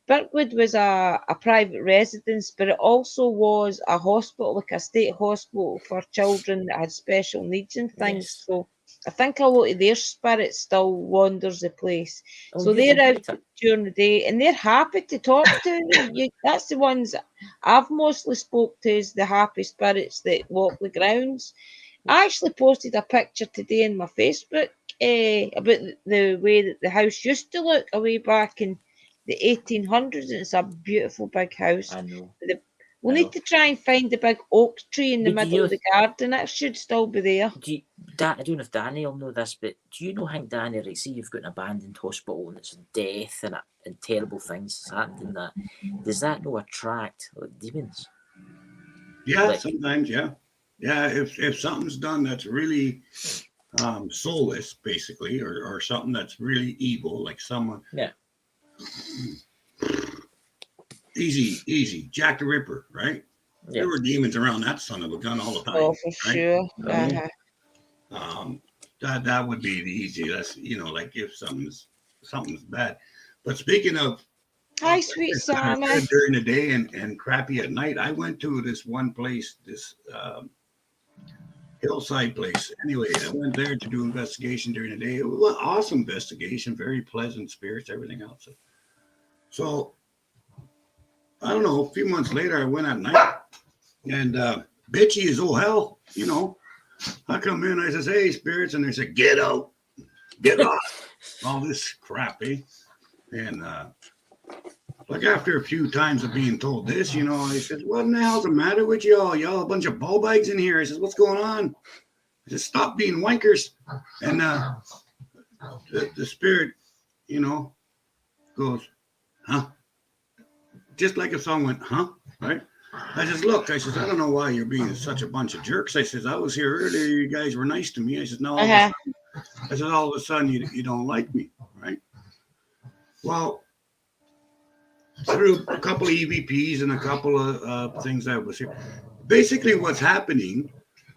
Burkwood was a private residence, but it also was a hospital, like a state hospital for children that had special needs and things. Yes. So I think a lot of their spirits still wanders the place. So they're out during the day and they're happy to talk to you. That's the ones I've mostly spoke to, is the happy spirits that walk the grounds. I actually posted a picture today in my Facebook about the way that the house used to look way back in the 1800s. It's a beautiful big house. I know. We'll need to try and find the big oak tree in the middle of the garden. It should still be there. I don't know if Danny will know this, but do you know, Danny, right, see you've got an abandoned hospital and it's death and terrible things happened in that. Does that not attract demons? Yeah, sometimes, yeah. Yeah, if something's done that's really soulless, basically, or something that's really evil, like someone... Yeah. Easy. Jack the Ripper, right? Yeah. There were demons around that son of a gun all the time. Oh, for sure. That would be the easy. That's, like if something's bad. But speaking of, hi, sweet Sammy. During the day and crappy at night, I went to this one place, this hillside place. Anyway, I went there to do investigation during the day. It was an awesome investigation, very pleasant spirits, everything else. So I don't know, a few months later, I went at night and bitchy as all hell, I come in, I says, hey, spirits, and they said, get out, get off, all this crap, eh? And like after a few times of being told this, I said, what in the hell's the matter with y'all? Y'all a bunch of ball bags in here. I says, what's going on? I said, stop being wankers. And the spirit, goes, huh? Just like if someone went, huh? Right? I says, look, I says, I don't know why you're being such a bunch of jerks. I says, I was here earlier. You guys were nice to me. I says, no. I said, all of a sudden, you don't like me, right? Well, through a couple of EVPs and a couple of things that was here, basically what's happening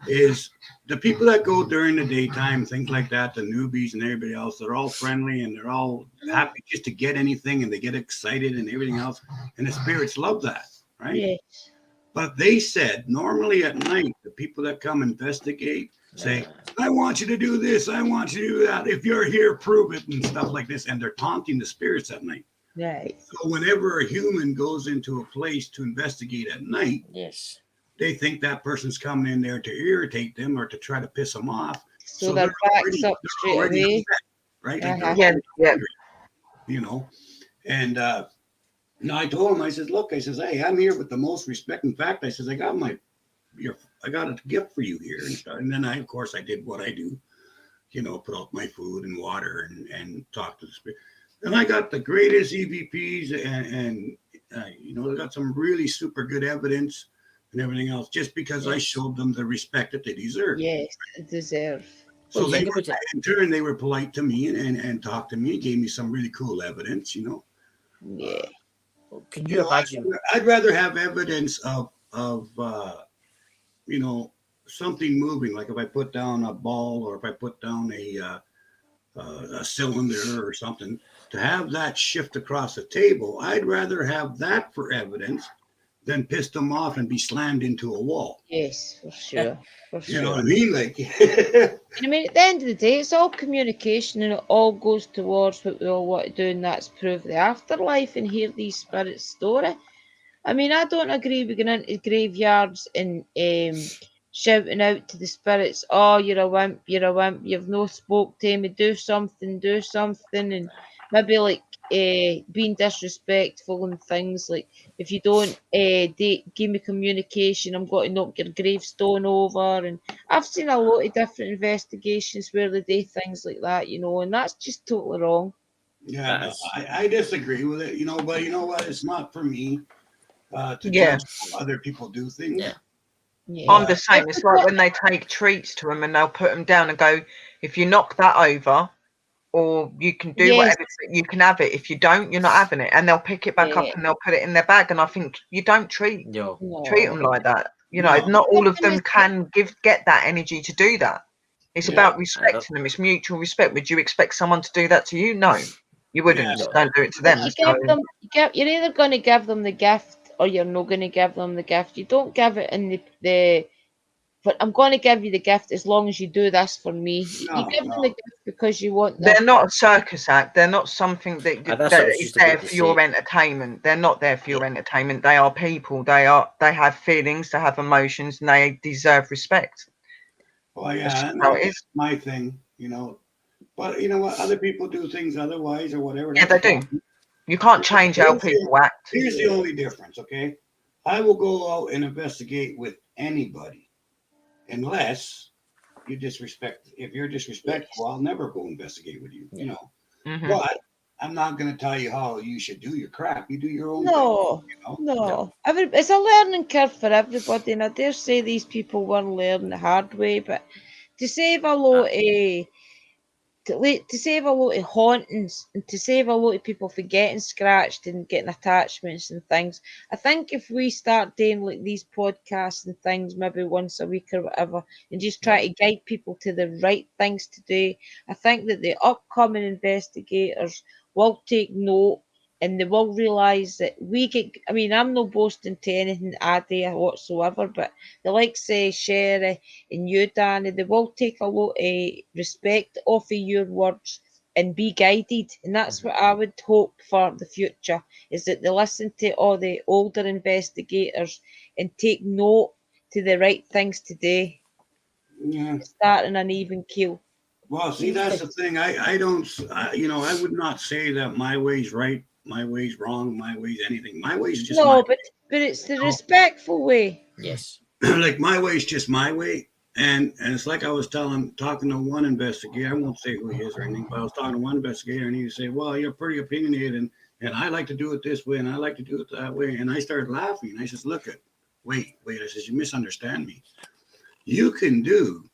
is the people that go during the daytime, things like that, the newbies and everybody else, they're all friendly and they're all happy just to get anything and they get excited and everything else. And the spirits love that, right? Yes. But they said normally at night, the people that come investigate say, I want you to do this, I want you to do that. If you're here, prove it and stuff like this. And they're taunting the spirits at night. Right. So whenever a human goes into a place to investigate at night, yes, they think that person's coming in there to irritate them or to try to piss them off. So their backs up straight away. Upset, right? And now I told him, I says, look, I says, hey, I'm here with the most respect. In fact, I says, I got a gift for you here. And then of course, I did what I do, put out my food and water and talk to the spirit. And I got the greatest EVPs and I got some really super good evidence and everything else, just because I showed them the respect that they deserve. Yes, they deserve. So in turn, they were polite to me and talked to me and gave me some really cool evidence, Yeah. Can you imagine? I'd rather have evidence of something moving, like if I put down a ball or if I put down a cylinder or something, to have that shift across the table. I'd rather have that for evidence than piss them off and be slammed into a wall. Yes, for sure. You know what I mean? Like, at the end of the day, it's all communication and it all goes towards what we all want to do, and that's prove the afterlife and hear these spirits' story. I don't agree with going into graveyards and shouting out to the spirits, oh, you're a wimp, you've no spoke to me, do something, and maybe like being disrespectful and things like, if you don't give me communication, I'm going to knock your gravestone over. And I've seen a lot of different investigations where they do things like that, and that's just totally wrong. Yeah, no, I disagree with it, but you know what? It's not for me to judge how other people do things. Yeah. I'm the same. It's like when they take treats to them and they'll put them down and go, if you knock that over, or you can do whatever, you can have it. If you don't, you're not having it, and they'll pick it back up and they'll put it in their bag. And I think you don't treat them like that. You know, not all of them can get that energy to do that. It's about respecting them. It's mutual respect. Would you expect someone to do that to you? No, you wouldn't. Don't do it to them. You're either going to give them the gift or you're not going to give them the gift. You don't give it in but I'm going to give you the gift as long as you do this for me. You give them the gift because you want them. They're not a circus act. They're not something that is there for your entertainment. They're not there for your entertainment. They are people. They have feelings. They have emotions, and they deserve respect. Well, yeah, that's my thing, you know. But you know what? Other people do things otherwise or whatever. Yeah, they do. You can't change how people act. Here's the only difference, okay? I will go out and investigate with anybody. Unless you disrespect. If you're disrespectful, I'll never go investigate with you. You know, but I'm not going to tell you how you should do your crap. You do your own. No, thing, you know? No. It's a learning curve for everybody, and I dare say these people weren't learning the hard way. But to save a lot of to save a lot of hauntings and to save a lot of people from getting scratched and getting attachments and things, I think if we start doing like these podcasts and things maybe once a week or whatever and just try to guide people to the right things to do, I think that the upcoming investigators will take note and they will realise that I'm no boasting to anything I do whatsoever, but the likes of Sherry and you, Danny, they will take a lot of respect off of your words and be guided. And that's what I would hope for the future, is that they listen to all the older investigators and take note to the right things to do. Yeah. Starting an even keel. Well, see, that's the thing. I would not say that my way's right, my way's wrong, my way's anything. My way's just but it's the respectful way. Yes. Like my way's just my way. And it's like I was talking to one investigator. I won't say who he is or anything, but I was talking to one investigator, and he said, "Well, you're pretty opinionated, and I like to do it this way, and I like to do it that way." And I started laughing. I said, wait. I said, "You misunderstand me. You can do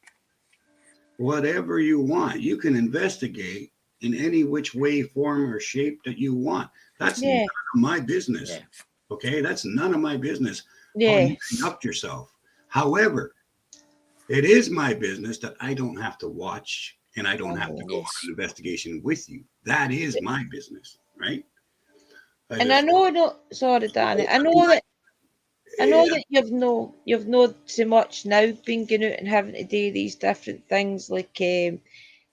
whatever you want. You can investigate in any which way, form, or shape that you want. That's none of my business. Yeah. Okay, that's none of my business. How you conduct yourself. However, it is my business that I don't have to watch and I don't have to go on an investigation with you. That is my business, right?" Sorry, Danny. I know that you've not so much now been going out and having to do these different things like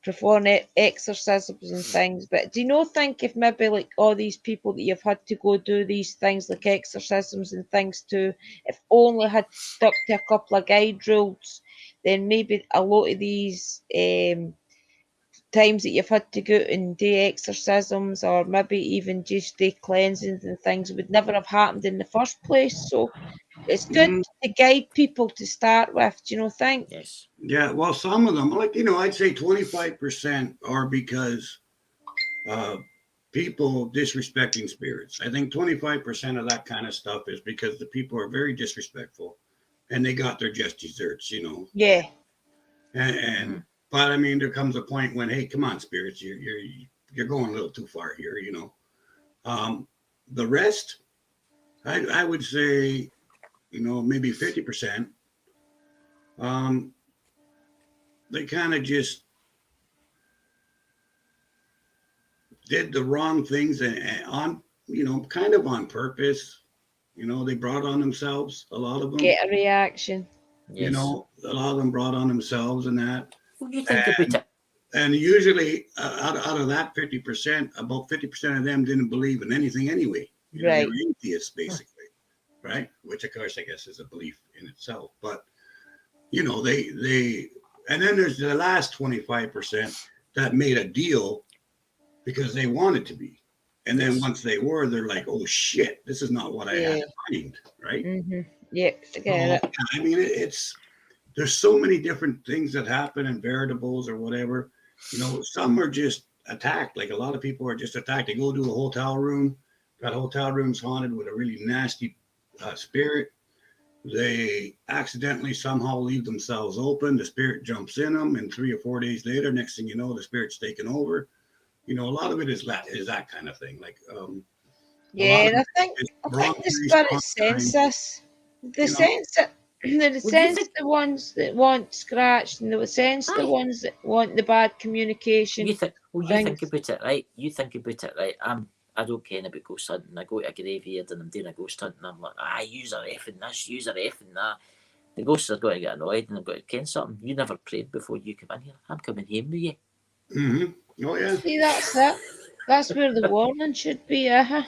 perform exorcisms and things. But do you not think if maybe like all these people that you've had to go do these things like exorcisms and things to, if only had stuck to a couple of guide rules, then maybe a lot of these times that you've had to go and do exorcisms or maybe even just do cleansings and things would never have happened in the first place. So it's good to guide people to start with. Do you not think? Yes. Yeah, well, some of them, like, I'd say 25% are because people disrespecting spirits. I think 25% of that kind of stuff is because the people are very disrespectful and they got their just desserts, Yeah. And but I mean, there comes a point when, hey, come on, spirits, you're going a little too far here, The rest, I would say, maybe 50%. They kind of just did the wrong things and on, kind of on purpose. They brought on themselves, a lot of them. Get a reaction. Yes. A lot of them brought on themselves and that. What do you think about it? And usually out of that 50%, about 50% of them didn't believe in anything anyway. They were atheists, basically, right? Which, of course, I guess is a belief in itself. But, they and then there's the last 25% that made a deal because they wanted to be. And then once they were, they're like, oh, shit, this is not what I had in mind, right? Mm-hmm. Yep. I mean, there's so many different things that happen and variables or whatever. Some are just attacked. Like a lot of people are just attacked. They go to a hotel room. That hotel room's haunted with a really nasty spirit. They accidentally somehow leave themselves open. The spirit jumps in them, and 3 or 4 days later, next thing you know, the spirit's taken over. You know, a lot of it is that kind of thing. Like, yeah, and I think the spirit sense this. The sense that they sense the ones that want scratched, and they sense the ones that want the bad communication. You think about it, right? I don't care about ghost hunting. I go to a graveyard and I'm doing a ghost hunting. I'm like, use a effing this, use a effing that. The ghosts are going to get annoyed and I've got to ken something. You never prayed before you come in here. I'm coming home with you. Mm-hmm. Oh, yeah. See, that's it. That's where the warning should be, Yeah.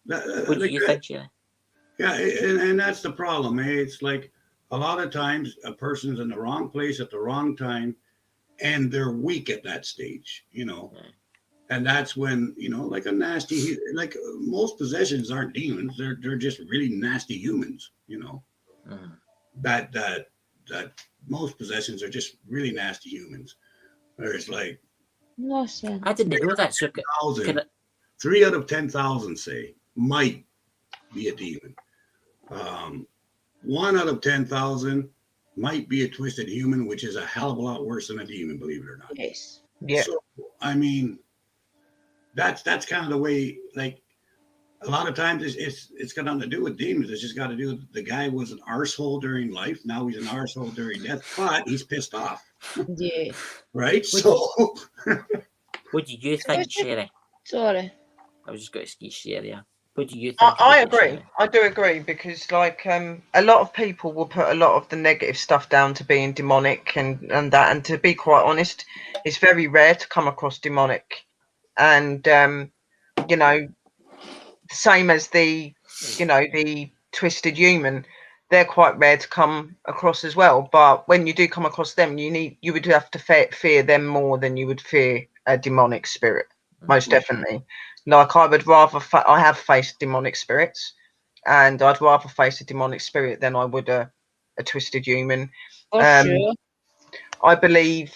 What do you think, Jerry? Yeah, and that's the problem. It's like a lot of times a person's in the wrong place at the wrong time and they're weak at that stage, you know. And that's when, you know, like like most possessions aren't demons. They're just really nasty humans, you know. That most possessions are just really nasty humans. Whereas like I didn't know that. 3 out of 10,000 say might be a demon. 1 out of 10,000 might be a twisted human, which is a hell of a lot worse than a demon, believe it or not. Yes. Yeah. So, I mean, that's kind of the way. Like a lot of times, it's got nothing to do with demons. It's just got to do with the guy was an arsehole during life. Now he's an arsehole during death, but he's pissed off. Yeah. Right. What do you think, Sherry? Sorry. I was just going to ski Sherry. Yeah. What do you think? I agree. I do agree because, like, a lot of people will put a lot of the negative stuff down to being demonic and that. And to be quite honest, it's very rare to come across demonic. And you know, same as the twisted human, they're quite rare to come across as well. But when you do come across them, you would have to fear them more than you would fear a demonic spirit. Most definitely. Like I would rather, I have faced demonic spirits, and I'd rather face a demonic spirit than I would a twisted human. Sure. I believe,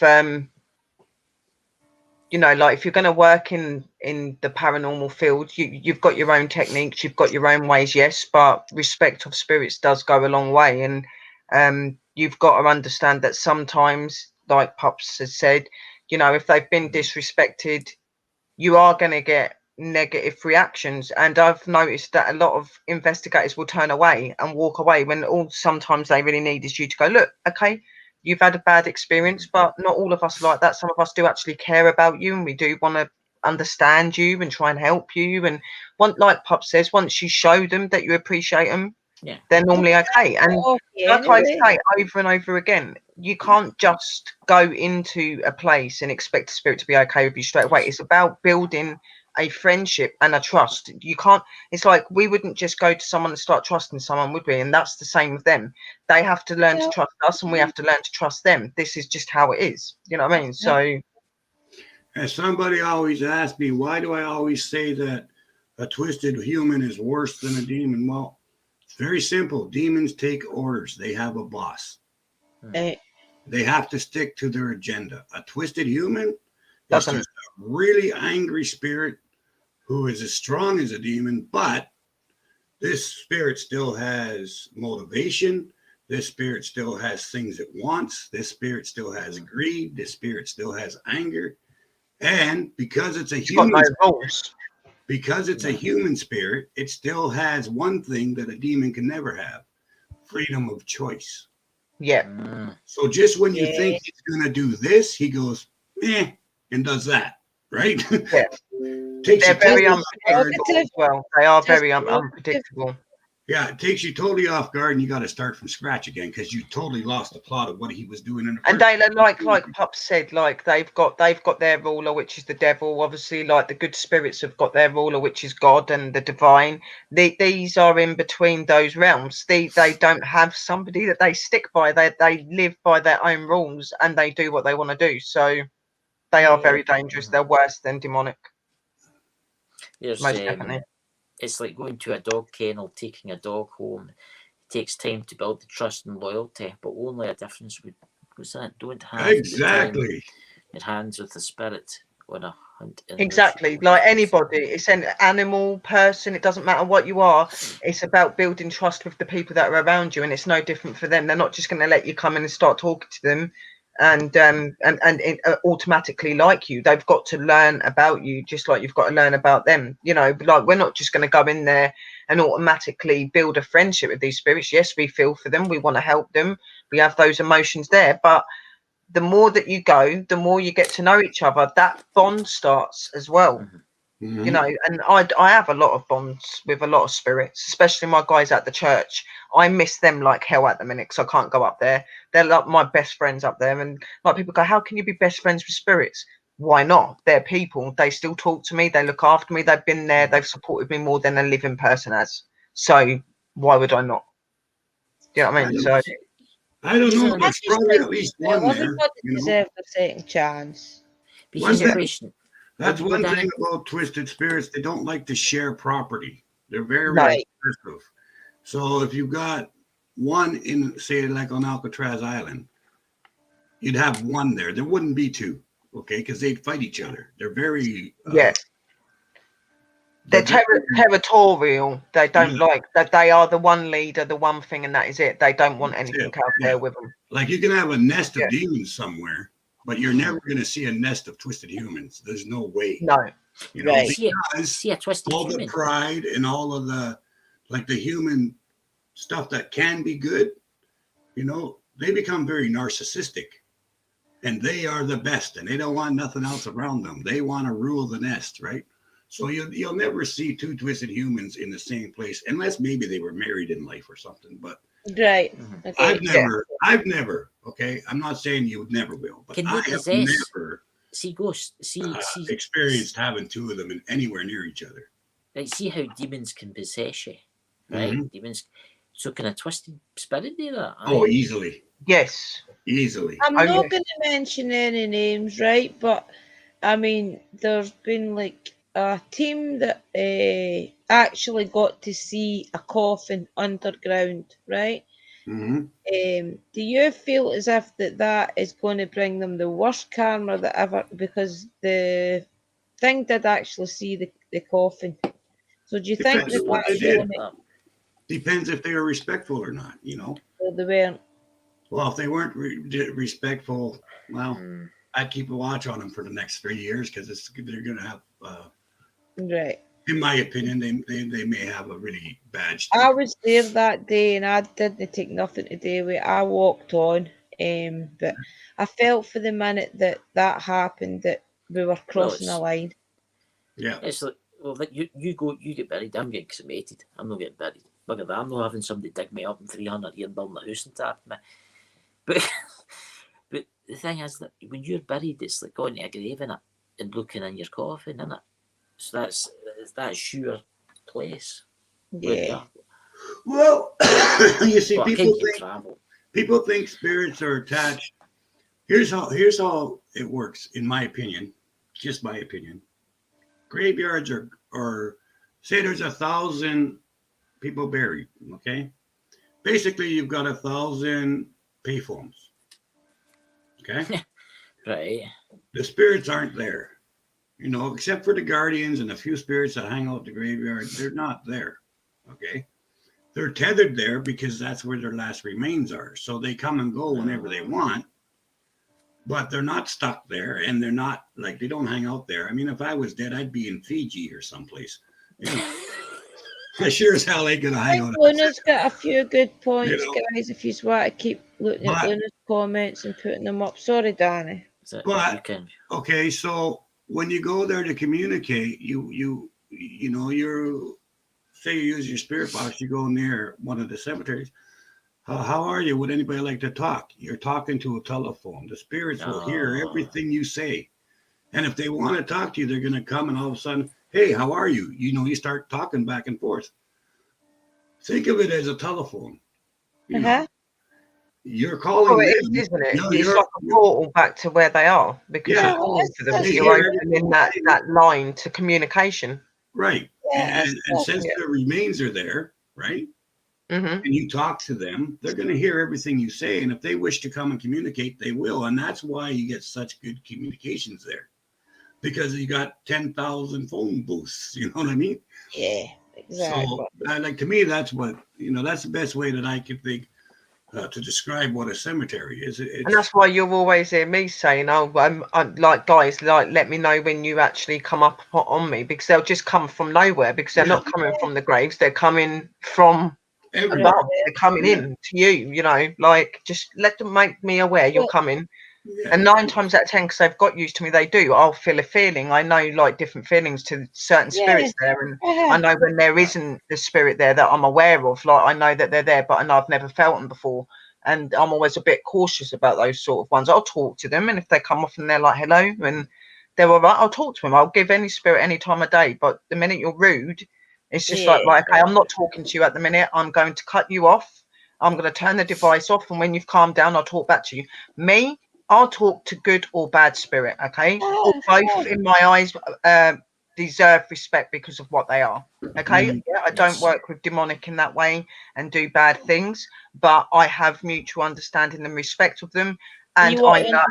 you know, like if you're going to work in the paranormal field, you've got your own techniques, you've got your own ways, yes, but respect of spirits does go a long way. And you've got to understand that sometimes, like Pups has said, you know, if they've been disrespected, you are going to get negative reactions. And I've noticed that a lot of investigators will turn away and walk away when all sometimes they really need is you to go, look, okay, you've had a bad experience, but not all of us like that. Some of us do actually care about you and we do want to understand you and try and help you. And like Pup says, once you show them that you appreciate them, they're normally okay. And like I say over and over again, you can't just go into a place and expect the spirit to be okay with you straight away. It's about building a friendship and a trust. You can't, it's like we wouldn't just go to someone and start trusting someone, would we? And that's the same with them. They have to learn to trust us and we have to learn to trust them. This is just how it is. You know what I mean? So as somebody always asks me, why do I always say that a twisted human is worse than a demon? Well, it's very simple. Demons take orders. They have a boss. They have to stick to their agenda. A twisted human is just a really angry spirit who is as strong as a demon, but this spirit still has motivation. This spirit still has things it wants. This spirit still has greed. This spirit still has anger. And because it's a human spirit, it still has one thing that a demon can never have: freedom of choice. Yeah. So just when you think he's going to do this, he goes, and does that, right? Yeah. They're very unpredictable as well. They are very unpredictable. Yeah, it takes you totally off guard, and you got to start from scratch again because you totally lost the plot of what he was doing. And they like Pup said, like they've got their ruler, which is the devil. Obviously, like the good spirits have got their ruler, which is God and the divine. These are in between those realms. They don't have somebody that they stick by. They live by their own rules and they do what they want to do. So they are very dangerous. They're worse than demonic. Most definitely. It's like going to a dog kennel, taking a dog home. It takes time to build the trust and loyalty, but only a difference was that don't have exactly in hands with the spirit on a hunt. Exactly, like anybody, it's an animal, person. It doesn't matter what you are. It's about building trust with the people that are around you, and it's no different for them. They're not just going to let you come in and start talking to them and automatically like you. They've got to learn about you, just like you've got to learn about them. You know, like we're not just going to go in there and automatically build a friendship with these spirits. Yes, we feel for them, we want to help them, we have those emotions there, but the more that you go, the more you get to know each other. That bond starts as well. You know, and I have a lot of bonds with a lot of spirits, especially my guys at the church. I miss them like hell at the minute because I can't go up there. They're like my best friends up there, and like people go, how can you be best friends with spirits? Why not? They're people. They still talk to me, they look after me, they've been there, they've supported me more than a living person has. So why would I not? Do you know what I mean? So I don't know. There's probably at least one there. Everybody deserves a second chance. That's one thing about twisted spirits. They don't like to share property. They're very expensive. So if you've got one in, say, like on Alcatraz Island, you'd have one there. There wouldn't be two, okay? Because they'd fight each other. They're very they're territorial. They don't like that. They are the one leader, the one thing, and that is it. They don't want anything out there with them. Like you can have a nest of demons somewhere, but you're never going to see a nest of twisted humans. There's no way. No. You know, because all the pride and all of the, like the human stuff that can be good, you know, they become very narcissistic. And they are the best, and they don't want nothing else around them. They want to rule the nest, right? So you'll never see two twisted humans in the same place, unless maybe they were married in life or something. But okay. I've never. Okay, I'm not saying you never will, but I have never experienced having two of them anywhere near each other. Like, see how demons can possess you, right? Demons. So can a twisted spirit do that? Oh, easily. Yes, easily. I'm not going to mention any names, right? But I mean, there's been like a team that actually got to see a coffin underground, right? Do you feel as if that is going to bring them the worst karma that ever? Because the thing did actually see the coffin. So do you think that depends if they were respectful or not? You know, they weren't. Well, if they weren't respectful, well, I'd keep a watch on them for the next 3 years because they're going to have. Right. In my opinion, they may have a really bad streak. I was there that day and I didn't take nothing to do with it. I walked on, but I felt for the minute that happened that we were crossing a line. Yeah. It's like, well, like you get buried. I'm getting cremated. I'm not getting buried. Look at that. I'm not having somebody dig me up in 300 years and building a house and tap me. But the thing is that when you're buried, it's like going to a grave in it and looking in your coffin, isn't it? So that's your place. Yeah. Well, you see, people think spirits are attached. Here's how it works, in my opinion. Just my opinion. Graveyards are say there's 1,000 people buried. Okay, basically you've got 1,000 payphones. Okay, right. The spirits aren't there. You know, except for the guardians and a few spirits that hang out at the graveyard, they're not there. Okay. They're tethered there because that's where their last remains are. So they come and go whenever they want, but they're not stuck there and they're not like, they don't hang out there. I mean, if I was dead, I'd be in Fiji or someplace. You know, I sure as hell ain't going to hang out. Luna's got a few good points, guys, if you want to keep looking at Luna's comments and putting them up. Sorry, Danny. But, okay, so when you go there to communicate, you know, say you use your spirit box, you go near one of the cemeteries. How are you? Would anybody like to talk? You're talking to a telephone. The spirits will hear everything you say. And if they want to talk to you, they're going to come and all of a sudden, hey, how are you? You know, you start talking back and forth. Think of it as a telephone. You know? You're calling them. Isn't it? It's like a portal back to where they are because you're calling to them. You're opening that line to communication. Right. And since their remains are there, right? And you talk to them, they're going to hear everything you say. And if they wish to come and communicate, they will. And that's why you get such good communications there. Because you got 10,000 phone booths. You know what I mean? Yeah, exactly. So, like, to me, that's what, you know, that's the best way that I could think to describe what a cemetery is. And that's why you'll always hear me saying, "Oh, I'm like, guys, like, let me know when you actually come up on me," because they'll just come from nowhere, because they're not coming from the graves, they're coming from above. They're coming in to you, you know, like, just let them make me aware you're coming. And 9 times out of 10, because they've got used to me, they do. I'll feel a feeling. I know, like, different feelings to certain spirits there, and I know when there isn't the spirit there that I'm aware of. Like, I know that they're there, but I've never felt them before, and I'm always a bit cautious about those sort of ones. I'll talk to them, and if they come off and they're like hello and they're all right, I'll talk to them. I'll give any spirit any time of day. But the minute you're rude, it's just like, right, okay, I'm not talking to you at the minute. I'm going to cut you off. I'm going to turn the device off, and when you've calmed down, I'll talk back to you. Me, I'll talk to good or bad spirit, okay? Or both, in my eyes, deserve respect because of what they are, okay? I don't work with demonic in that way and do bad things, but I have mutual understanding and respect of them. And I know,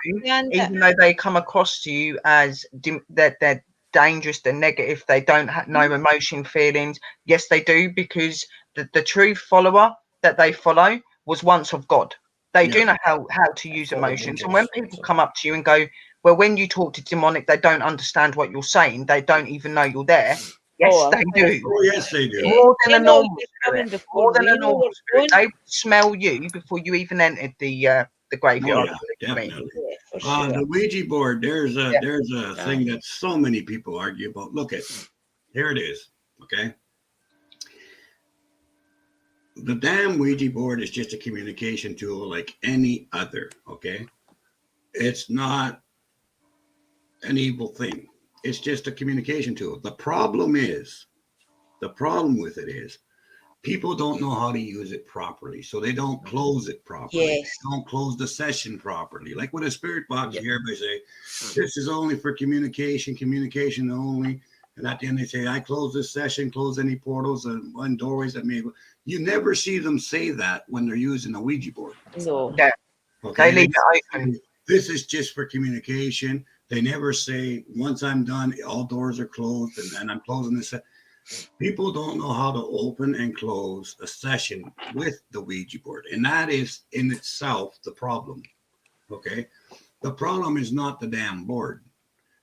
even though they come across to you as that they're dangerous, they're negative, they don't have no emotion, feelings. Yes, they do, because the true follower that they follow was once of God. They do know how to use emotions. And when people come up to you and go, well, when you talk to demonic, they don't understand what you're saying. They don't even know you're there. Yes, they do. Oh, yes, they do. More than a normal spirit. More than a normal spirit. They smell you before you even entered the graveyard. Oh, yeah, definitely. The Ouija board, there's a thing that so many people argue about. Look at, here it is, okay? The damn Ouija board is just a communication tool like any other, okay? It's not an evil thing. It's just a communication tool. The problem with it is people don't know how to use it properly, so they don't close it properly. They don't close the session properly. Like with a spirit box, you hear everybody say, this is only for communication only. And at the end, they say, I close this session, close any portals and doorways that may. You never see them say that when they're using a Ouija board. No. Yeah. Okay. They leave it open. This is just for communication. They never say, once I'm done, all doors are closed and I'm closing this. People don't know how to open and close a session with the Ouija board. And that is in itself the problem. Okay. The problem is not the damn board.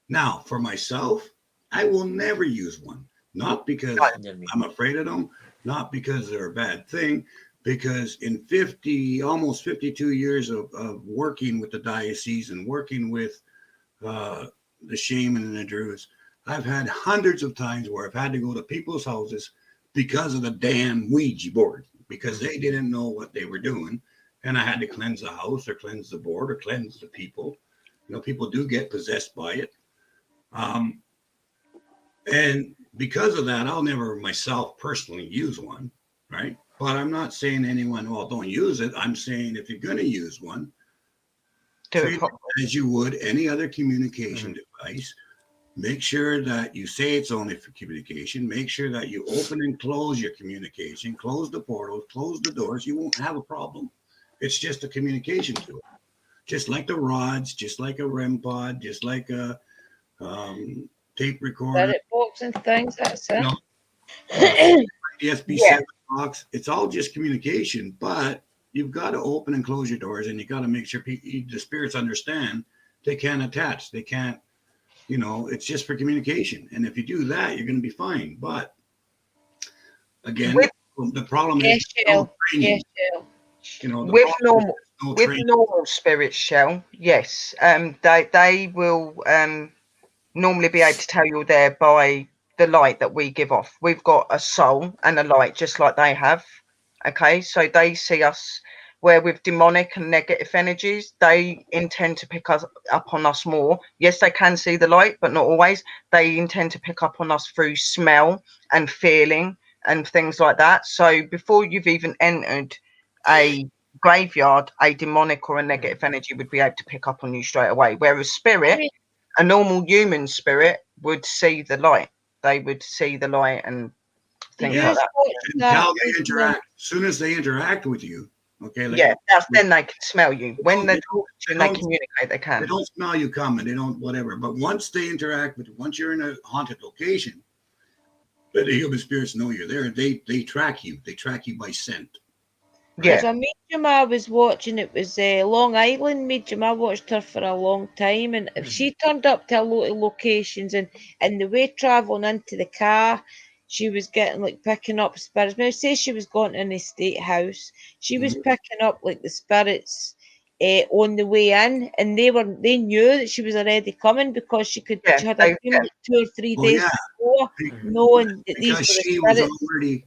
Now, for myself, I will never use one. Not because I'm afraid of them, not because they're a bad thing, because in almost 52 years of working with the diocese and working with the shaman and the druids, I've had hundreds of times where I've had to go to people's houses because of the damn Ouija board, because they didn't know what they were doing. And I had to cleanse the house or cleanse the board or cleanse the people. You know, people do get possessed by it. And because of that, I'll never myself personally use one, right? But I'm not saying anyone, well, don't use it. I'm saying if you're going to use one, treat it as you would any other communication device. Make sure that you say it's only for communication. Make sure that you open and close your communication, close the portals, close the doors. You won't have a problem. It's just a communication tool. Just like the rods, just like a REM pod, just like a tape recorder. Spirit box and things, that's it. The SB7 box, it's all just communication, but you've got to open and close your doors, and you got to make sure the spirits understand they can't attach. They can't, you know, it's just for communication. And if you do that, you're going to be fine. But again, the problem is training. You know, with normal spirits, Shell, yes, they will normally be able to tell you're there by the light that we give off. We've got a soul and a light just like they have. Okay, so they see us where with demonic and negative energies, they intend to pick us up on us more. Yes, they can see the light, but not always. They intend to pick up on us through smell and feeling and things like that. So before you've even entered a graveyard, a demonic or a negative energy would be able to pick up on you straight away. Whereas spirit, a normal human spirit would see the light. They would see the light and things like that. And how they interact. As soon as they interact with you, okay. Like then they can smell you. When they're talking to you and they communicate, they can. They don't smell you coming. They don't whatever. But once they interact with you, once you're in a haunted location, the human spirits know you're there. They track you. They track you by scent. There's a medium I was watching. It was a Long Island medium. I watched her for a long time, and if she turned up to a lot of locations, and the way traveling into the car, she was getting like picking up spirits. Now, say she was going to an estate house, she was picking up like the spirits on the way in, and they knew that she was already coming because she had a dream like 2 or 3 days before, knowing that these were the spirits.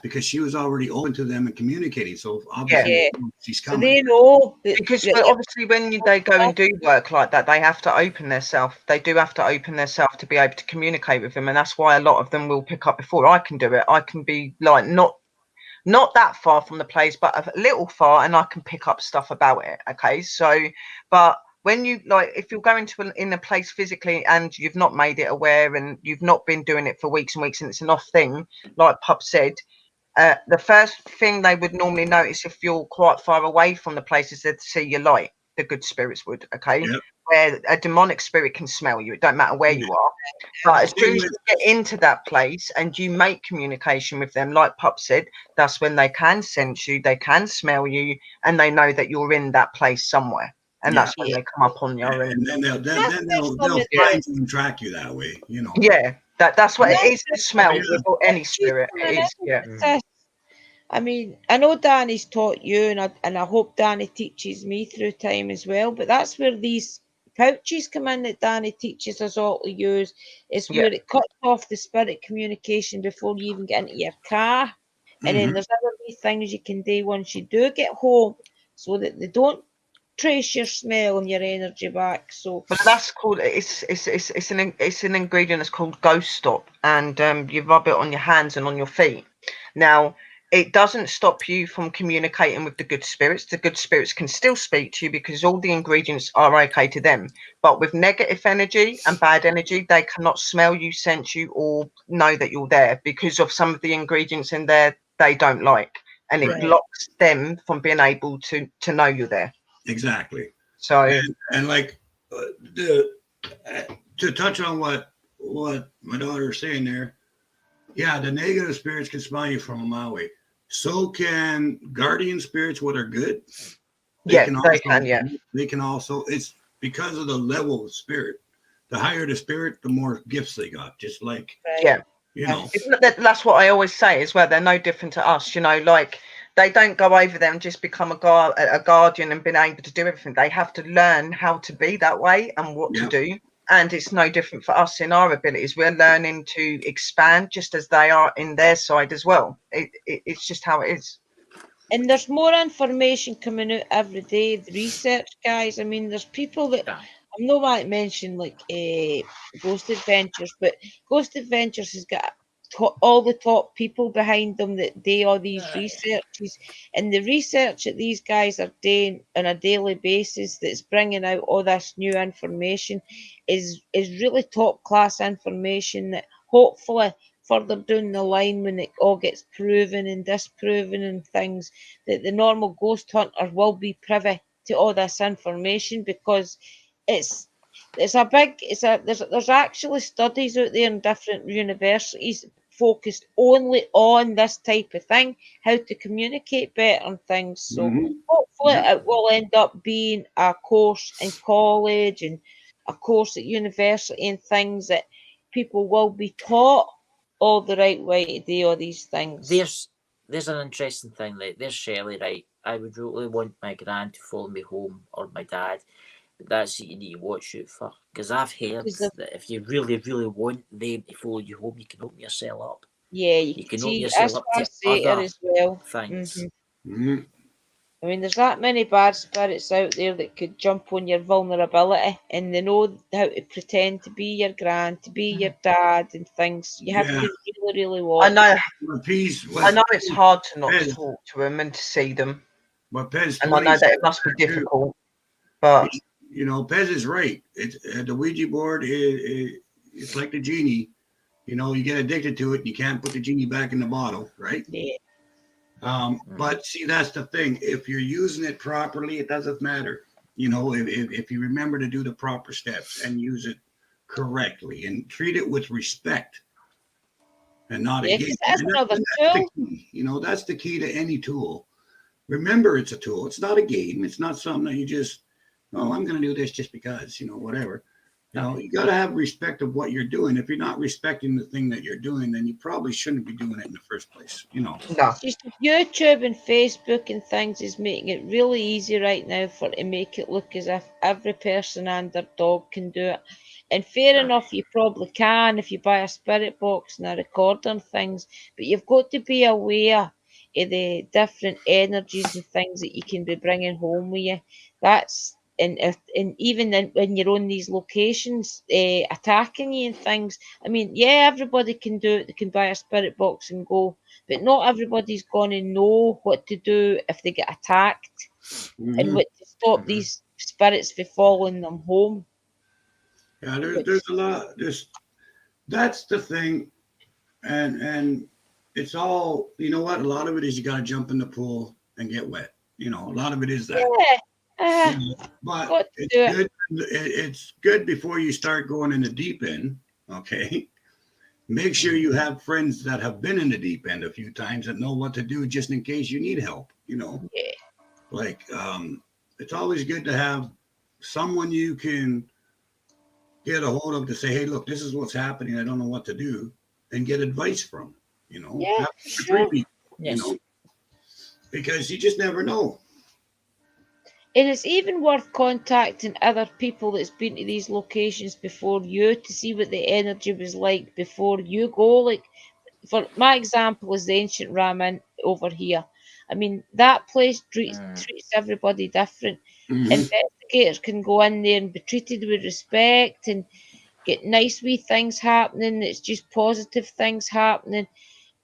Because she was already open to them and communicating. So obviously she's coming. So they know because obviously when they go and do work like that, they have to open themselves. They do have to open themselves to be able to communicate with them, and that's why a lot of them will pick up before I can do it. I can be like not that far from the place, but a little far, and I can pick up stuff about it. Okay, so but when you if you're going to in a place physically and you've not made it aware and you've not been doing it for weeks and weeks and it's an off thing, like Pup said, the first thing they would normally notice if you're quite far away from the place is they'd see your light. The good spirits would, where a demonic spirit can smell you. It don't matter where you are. But as soon as you get into that place and you make communication with them, like Pup said, that's when they can sense you, they can smell you, and they know that you're in that place somewhere. And that's when they come up on you. And then they'll find you and track you that way, Yeah, that's what it is. The smell with any spirit. It is. I mean, I know Danny's taught you, and I hope Danny teaches me through time as well. But that's where these pouches come in that Danny teaches us all to use. Is where it cuts off the spirit communication before you even get into your car. And then there's other wee things you can do once you do get home, so that they don't trace your smell and your energy back. So, but that's called it's an ingredient that's called Ghost Stop, and you rub it on your hands and on your feet. Now, it doesn't stop you from communicating with the good spirits. The good spirits can still speak to you because all the ingredients are okay to them. But with negative energy and bad energy, they cannot smell you, sense you, or know that you're there because of some of the ingredients in there they don't like, and it blocks them from being able to know you're there. Exactly. So and like to touch on what my daughter's saying there, the negative spirits can smell you from a mile away. So can guardian spirits, what are good. They can also. It's because of the level of spirit. The higher the spirit, the more gifts they got. Just like that's what I always say as well. They're no different to us. Like. They don't go over there and just become a guardian and been able to do everything. They have to learn how to be that way and what to do. And it's no different for us in our abilities. We're learning to expand just as they are in their side as well. It's just how it is. And there's more information coming out every day. The research guys. I mean, there's people that I'm not going to mention like Ghost Adventures, but Ghost Adventures has got all the top people behind them that do all these researches, and the research that these guys are doing on a daily basis that's bringing out all this new information is really top class information that hopefully further down the line when it all gets proven and disproven and things, that the normal ghost hunter will be privy to all this information, because there's actually studies out there in different universities focused only on this type of thing, how to communicate better and things. So hopefully it will end up being a course in college and a course at university and things that people will be taught all the right way to do all these things. There's an interesting thing. Like, there's Shelley, right? I would really want my gran to follow me home, or my dad. That's what you need to watch out for, because I've heard that if you really, really want them to follow you home, you can open yourself up. Yeah, you can open yourself up to other as well. Things. I mean, there's that many bad spirits out there that could jump on your vulnerability, and they know how to pretend to be your gran, to be your dad, and things. You have to really, really watch. I know it's hard to not talk to them and to see them. But Pez, and I know that it must be difficult. But Pez is right. It's the Ouija board it's like the genie. You get addicted to it and you can't put the genie back in the bottle, right? Yeah. But see, that's the thing. If you're using it properly, it doesn't matter. If you remember to do the proper steps and use it correctly and treat it with respect and not against. That's another tool. That's the key to any tool. remember it's a tool. It's not a game. It's not something that you just, oh, I'm going to do this just because, whatever. You got to have respect of what you're doing. If you're not respecting the thing that you're doing, then you probably shouldn't be doing it in the first place. No. Just YouTube and Facebook and things is making it really easy right now to make it look as if every person and their dog can do it. And fair enough, you probably can if you buy a spirit box and a recorder and things, but you've got to be aware of the different energies and things that you can be bringing home with you. That's and even when you're on these locations attacking you and things. I mean, yeah, everybody can do it. They can buy a spirit box and go, but not everybody's going to know what to do if they get attacked and what to stop these spirits from following them home. Yeah, there's a lot. That's the thing, and it's all, you know what? A lot of it is you got to jump in the pool and get wet. A lot of it is that. Yeah. But it's good. It's good before you start going in the deep end. Okay, make sure you have friends that have been in the deep end a few times and know what to do just in case you need help. Like it's always good to have someone you can get a hold of to say, hey, look, this is what's happening. I don't know what to do, and get advice from. Yeah, sure. Because you just never know. And it's even worth contacting other people that's been to these locations before you to see what the energy was like before you go. Like, for my example, is the Ancient Ramen over here. I mean, that place treats everybody different. Investigators can go in there and be treated with respect and get nice wee things happening. It's just positive things happening.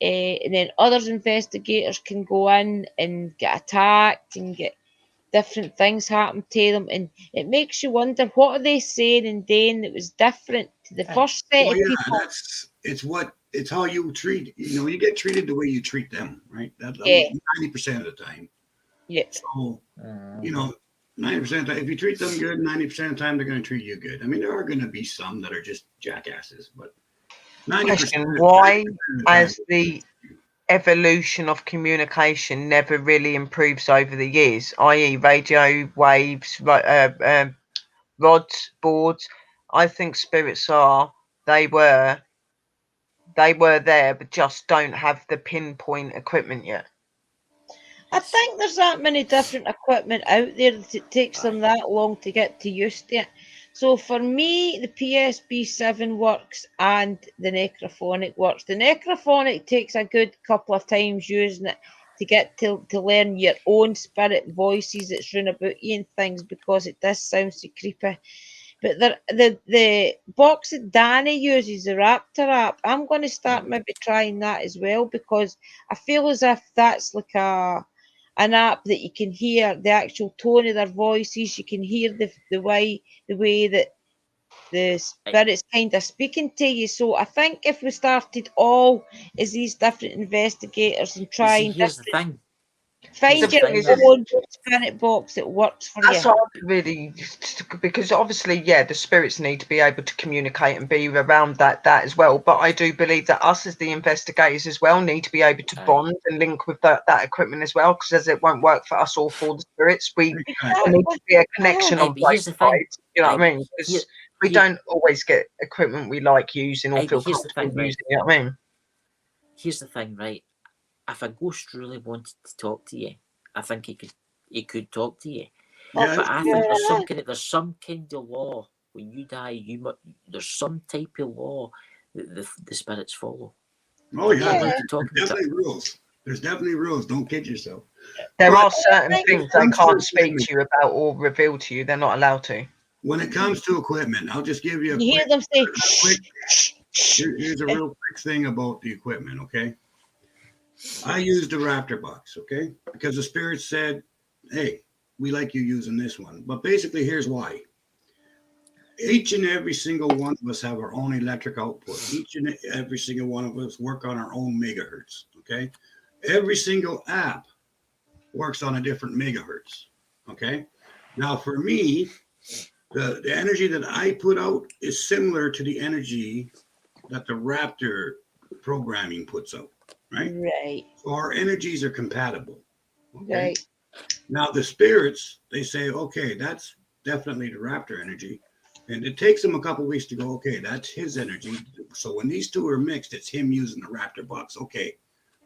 And then others investigators can go in and get attacked and get different things happen to them, and it makes you wonder what are they saying and doing that was different to the first set of people. It's how you treat. You get treated the way you treat them, right? That's 90% of the time. Yeah. So 90% of the time, if you treat them good, 90% of the time they're going to treat you good. I mean, there are going to be some that are just jackasses, but 90%. Why, as the evolution of communication never really improves over the years, i.e. radio waves, rods, boards, I think spirits they were there, but just don't have the pinpoint equipment yet. I think there's that many different equipment out there that it takes them that long to get to used to it. So for me, the PSB7 works and the necrophonic works. The necrophonic takes a good couple of times using it to get to learn your own spirit voices that's run about you and things, because it does sound so creepy. But the box that Danny uses, the Raptor app, I'm going to start maybe trying that as well, because I feel as if that's like an app that you can hear the actual tone of their voices. You can hear the way that the spirit's kind of speaking to you. So I think if we started all as these different investigators and trying different, find your own spirit box that works for you. That's really, because obviously, the spirits need to be able to communicate and be around that as well. But I do believe that us as the investigators as well need to be able to bond and link with that equipment as well, because as it won't work for us or for the spirits, there needs to be a connection on both sides. You know what I mean? Because we don't always get equipment we like using or feel comfortable using. You know what I mean? Here's the thing, right? If a ghost really wanted to talk to you, I think he could talk to you. Yeah. But I think there's some kind of law when you die. There's some type of law that the spirits follow. Oh yeah, there's definitely rules. Don't kid yourself. There are certain things they can't speak to you about or reveal to you. They're not allowed to. When it comes to equipment, I'll just give you a hear them say. Here's a real quick thing about the equipment, okay? I used the Raptor box, okay? Because the spirit said, hey, we like you using this one. But basically, here's why. Each and every single one of us have our own electric output. Each and every single one of us work on our own megahertz, okay? Every single app works on a different megahertz, okay? Now, for me, the energy that I put out is similar to the energy that the Raptor programming puts out. Right. Right. So our energies are compatible. Okay. Right. Now the spirits, they say, okay, that's definitely the raptor energy. And it takes them a couple of weeks to go, okay, that's his energy. So when these two are mixed, it's him using the raptor box. Okay.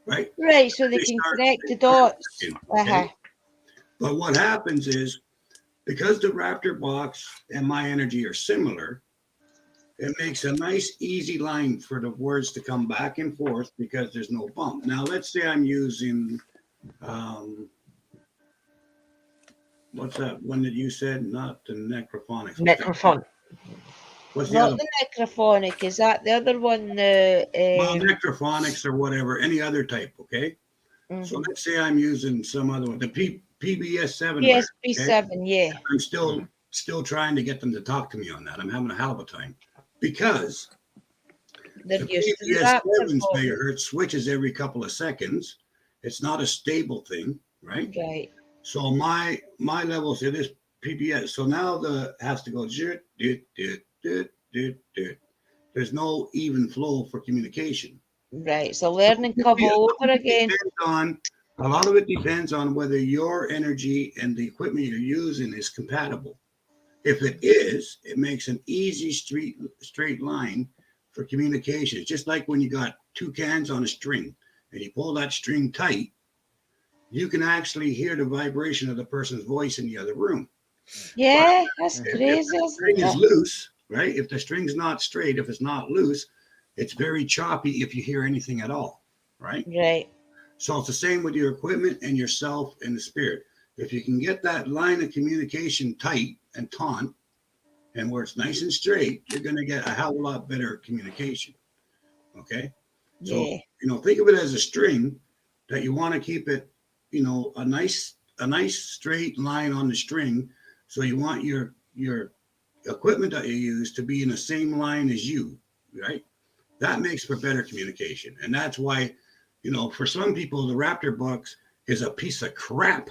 Right? Right, so they can connect the dots. Okay? But what happens is, because the raptor box and my energy are similar, it makes a nice, easy line for the words to come back and forth because there's no bump. Now, let's say I'm using, what's that one that you said? Not the necrophonics. Necrophonic. What's the Not other? the necrophonic. Is that the other one? Well, necrophonics or whatever, any other type, okay? So let's say I'm using some other one, the PBS7. PSP7, yeah. I'm still trying to get them to talk to me on that. I'm having a hell of a time because they're the used to PBS7 megahertz switches every couple of seconds. It's not a stable thing, right? Right. So my levels here, this PBS. So now has to go. There's no even flow for communication. Right. So learning curve all over again. A lot of it depends on whether your energy and the equipment you're using is compatible. If it is, it makes an easy straight line for communication. It's just like when you got two cans on a string and you pull that string tight, you can actually hear the vibration of the person's voice in the other room. Yeah, that's crazy. If the string is loose, right? If the string's not straight, if it's not loose, it's very choppy if you hear anything at all, right? Right. So it's the same with your equipment and yourself and the spirit. If you can get that line of communication tight and taut, and where it's nice and straight, you're going to get a hell of a lot better communication. Okay? So, think of it as a string that you want to keep it, a nice straight line on the string. So you want your equipment that you use to be in the same line as you, right? That makes for better communication. And that's why, for some people, the Raptor box is a piece of crap.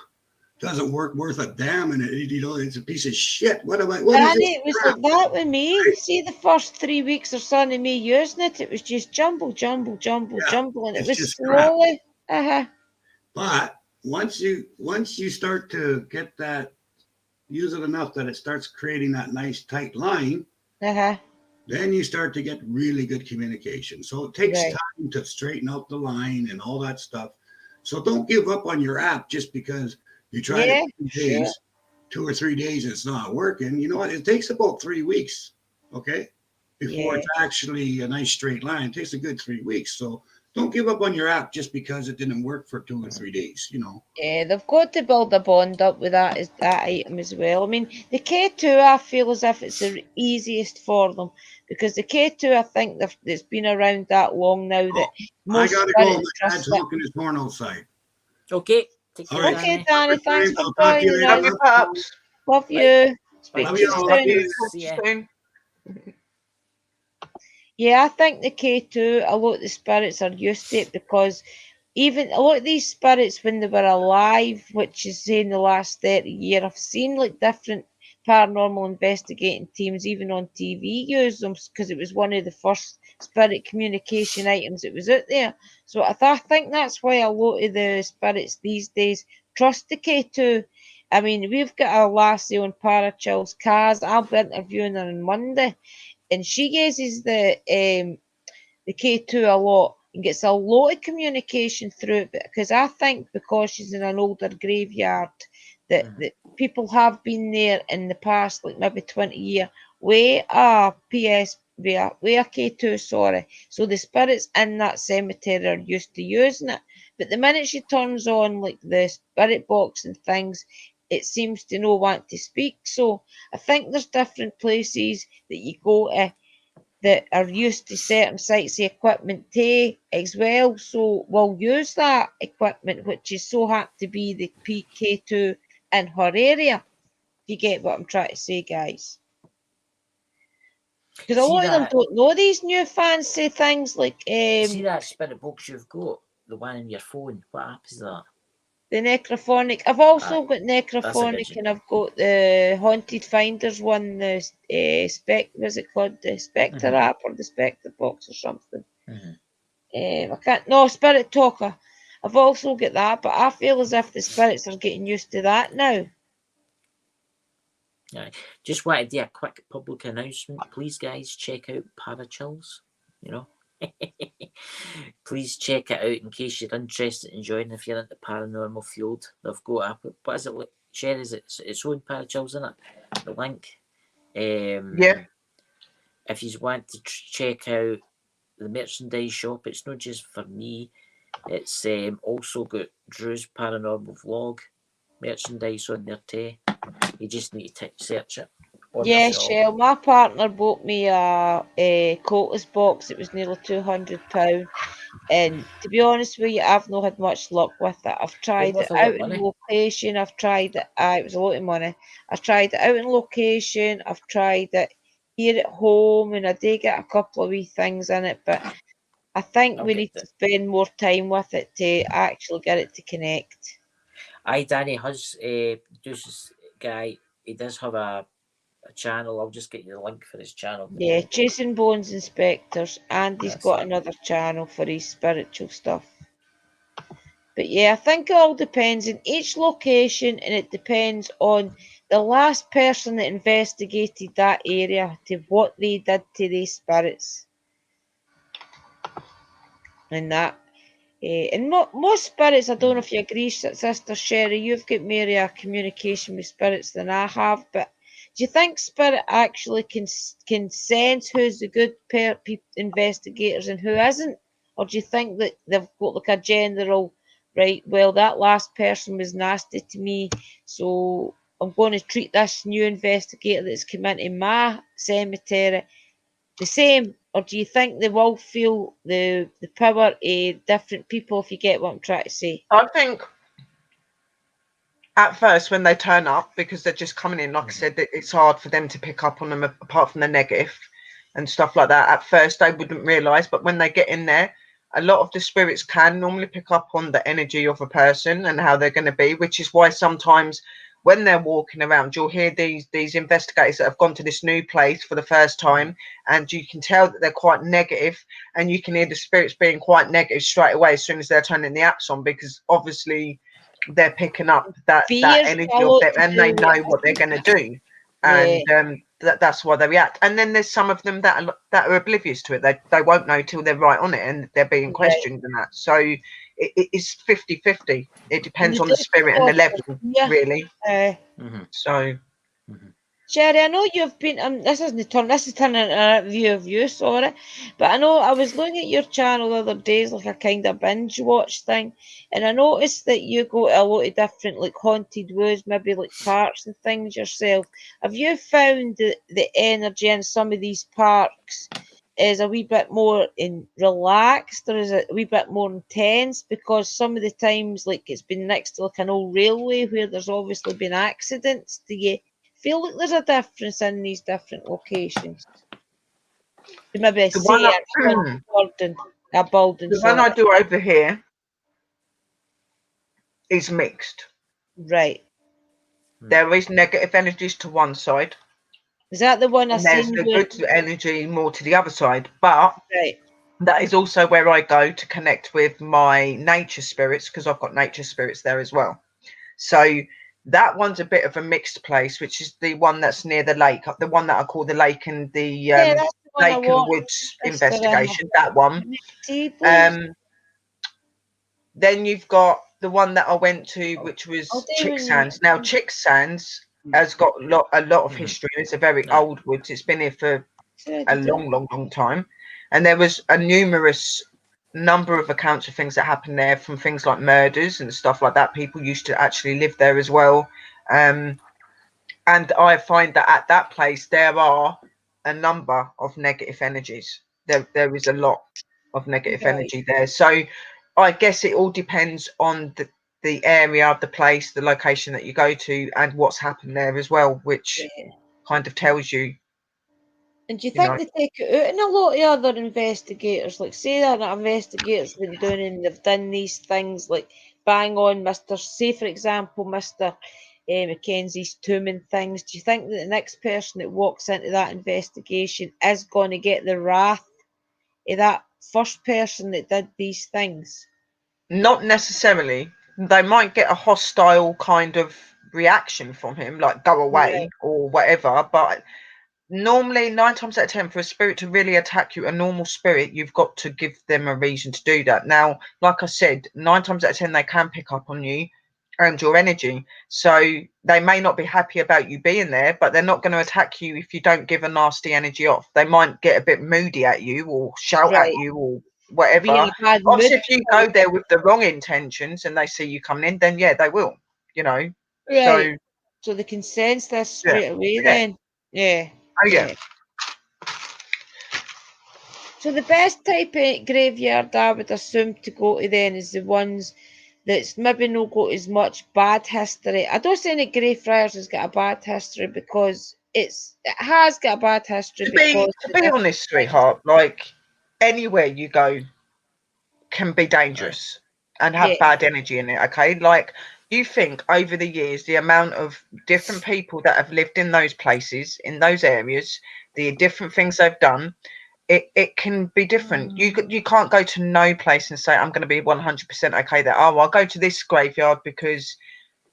Doesn't work worth a damn, and it's a piece of shit. What am I? It was like that with me. Right? See, the first 3 weeks or so of me using it, it was just jumble, and it was slowly. But once you start to get that, use it enough that it starts creating that nice tight line. Then you start to get really good communication. So it takes time to straighten out the line and all that stuff. So don't give up on your app just because you try it 2 or 3 days and it's not working. You know what? It takes about 3 weeks, okay, before it's actually a nice straight line. It takes a good 3 weeks. So don't give up on your app just because it didn't work for 2 or 3 days, Yeah, they've got to build a bond up with that item as well. I mean, the K2, I feel as if it's the easiest for them because the K2, I think it's been around that long now that most I gotta go. My dad's honking his horn outside. Okay. Okay, Danny. Thanks for joining us. Love you. Speak to you soon. Yeah, I think the K2, a lot of the spirits are used to it because even a lot of these spirits, when they were alive, which is say in the last 30 years, I've seen like different paranormal investigating teams, even on TV, use them because it was one of the first spirit communication items that was out there. So I think that's why a lot of the spirits these days trust the K2. I mean, we've got a lassie on Parachill's Cars. I'll be interviewing her on Monday. And she uses the K2 a lot and gets a lot of communication through it because I think because she's in an older graveyard that people have been there in the past, like maybe 20 years, with a K2, sorry. So the spirits in that cemetery are used to using it. But the minute she turns on like the spirit box and things, it seems to not want to speak. So I think there's different places that you go to that are used to certain sites of equipment too as well. So we'll use that equipment, which is so happy to be the PK2 in her area. If you get what I'm trying to say, guys. Because a lot of them don't know these new fancy things like see that spirit box you've got, the one in your phone. What app is that? The necrophonic. I've also got necrophonic, and I've got the haunted finders one. The was it called the Spectre app or the Spectre box or something? I can't. No, Spirit Talker. I've also got that, but I feel as if the spirits are getting used to that now. Just want to do a quick public announcement. Please, guys, check out Parachills. You know, please check it out in case you're interested in joining. If you're into paranormal field, they've got what is it? Share is its own Parachills, isn't it? The link. Yeah. If you want to check out the merchandise shop, it's not just for me. It's also got Drew's paranormal vlog merchandise on there too. You just need to search it. Yeah, Shell, my partner bought me a Coatless box. It was nearly £200. And to be honest with you, I've not had much luck with it. I've tried it out in location. I've tried it. It was a lot of money. I've tried it out in location. I've tried it here at home, and I did get a couple of wee things in it. But I think we need to spend more time with it to actually get it to connect. Aye, Danny, his Deuce's guy, he does have a channel. I'll just get you the link for his channel. Yeah, Chasing Bones Inspectors, and he's got another channel for his spiritual stuff. But yeah, I think it all depends on each location, and it depends on the last person that investigated that area to what they did to these spirits. And that. And most spirits, I don't know if you agree, Sister Sherry, you've got more of a communication with spirits than I have, but do you think spirit actually can sense who's the good investigators and who isn't? Or do you think that they've got like a general, right, well, that last person was nasty to me, so I'm going to treat this new investigator that's come into my cemetery the same? Or do you think they will feel the power of different people, if you get what I'm trying to say? I think at first when they turn up, because they're just coming in, like I said, it's hard for them to pick up on them apart from the negative and stuff like that. At first they wouldn't realise, but when they get in there, a lot of the spirits can normally pick up on the energy of a person and how they're going to be, which is why sometimes when they're walking around, you'll hear these investigators that have gone to this new place for the first time, and you can tell that they're quite negative, and you can hear the spirits being quite negative straight away as soon as they're turning the apps on, because obviously they're picking up that energy of them, and they know what they're going to do, and that's why they react. And then there's some of them that are oblivious to it. They won't know till they're right on it and they're being questioned and that. So it's 50-50. It depends on the spirit and the level, really. So, Sherry, I know you've been. This is turning a review of you. Sorry, but I know I was looking at your channel the other days, like a kind of binge watch thing, and I noticed that you go to a lot of different, like, haunted woods, maybe like parks and things yourself. Have you found that the energy in some of these parks is a wee bit more relaxed, or is it a wee bit more intense? Because some of the times, like, it's been next to like an old railway where there's obviously been accidents. Do you feel like there's a difference in these different locations? Maybe the one I do over here is mixed. Right. There is negative energies to one side. Is that the one and there's the good energy more to the other side, but that is also where I go to connect with my nature spirits, because I've got nature spirits there as well. So that one's a bit of a mixed place, which is the one that's near the lake, the one that I call the lake and the lake and woods investigation, that one. Then you've got the one that I went to, which was Chicksands. Now Chicksands has got a lot of history. It's a very old woods. It's been here for a long time, and there was a numerous number of accounts of things that happened there, from things like murders and stuff like that. People used to actually live there as well, and I find that at that place there are a number of negative energies. There is a lot of negative energy there. So I guess it all depends on the area of the place, the location that you go to, and what's happened there as well, which kind of tells you. And do you think they take it out in a lot of other investigators? Like, say that an investigator's been doing and they've done these things, like bang on say for example, Mr. Mackenzie's tomb and things. Do you think that the next person that walks into that investigation is going to get the wrath of that first person that did these things? Not necessarily. They might get a hostile kind of reaction from him, like go away or whatever, but normally 9 times out of 10 for a spirit to really attack you, a normal spirit, you've got to give them a reason to do that. Now, like I said, 9 times out of 10 they can pick up on you and your energy, so they may not be happy about you being there, but they're not going to attack you if you don't give a nasty energy off. They might get a bit moody at you or shout at you or whatever. Obviously, if you go there with the wrong intentions and they see you coming in, then yeah, they will, you know. So they can sense this straight away then. So the best type of graveyard I would assume to go to then is the ones that's maybe not got as much bad history. I don't say any Greyfriars has got a bad history, because it has got a bad history. To be honest, sweetheart, like anywhere you go can be dangerous and have bad energy in it. Okay, like you think over the years the amount of different people that have lived in those places, in those areas, the different things they've done. It can be different. You can't go to no place and say I'm going to be 100% okay there. Oh, I'll go to this graveyard because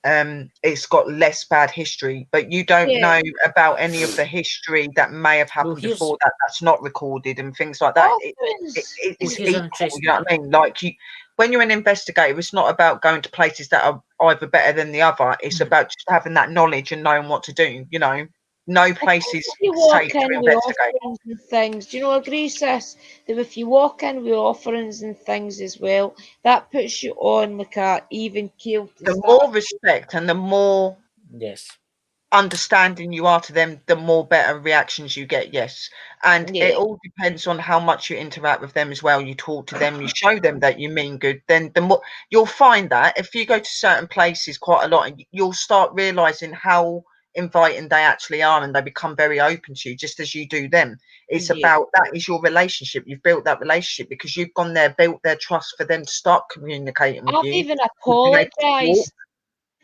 it's got less bad history, but you don't know about any of the history that may have happened before that's not recorded and things like that. It's equal, you know what I mean? Like when you're an investigator, it's not about going to places that are either better than the other. It's about just having that knowledge and knowing what to do, you know. No place is safe to investigate. And things. Do you know, agree, sis, that if you walk in with offerings and things as well, that puts you on like a even keel. The more respect and the more understanding you are to them, the more better reactions you get. And it all depends on how much you interact with them as well. You talk to them, you show them that you mean good, then the more you'll find that if you go to certain places quite a lot, you'll start realizing how inviting they actually are, and they become very open to you just as you do them. It's about that is your relationship. You've built that relationship because you've gone there, built their trust for them to start communicating with you. I've even apologized,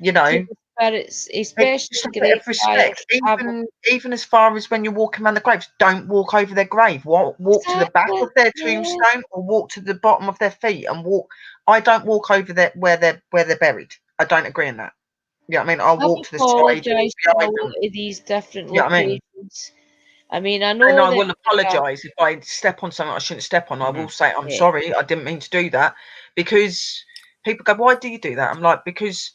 you know, spirits, especially of respect, even as far as when you're walking around the graves, don't walk over their grave. Walk to the back of their tombstone or walk to the bottom of their feet and walk. I don't walk over there where they're buried. I don't agree on that. Yeah, I mean, I'll walk to the side. A lot of these different locations. I mean, I know. And I will apologise if I step on something I shouldn't step on. I will say, I'm sorry, I didn't mean to do that. Because people go, why do you do that? I'm like, because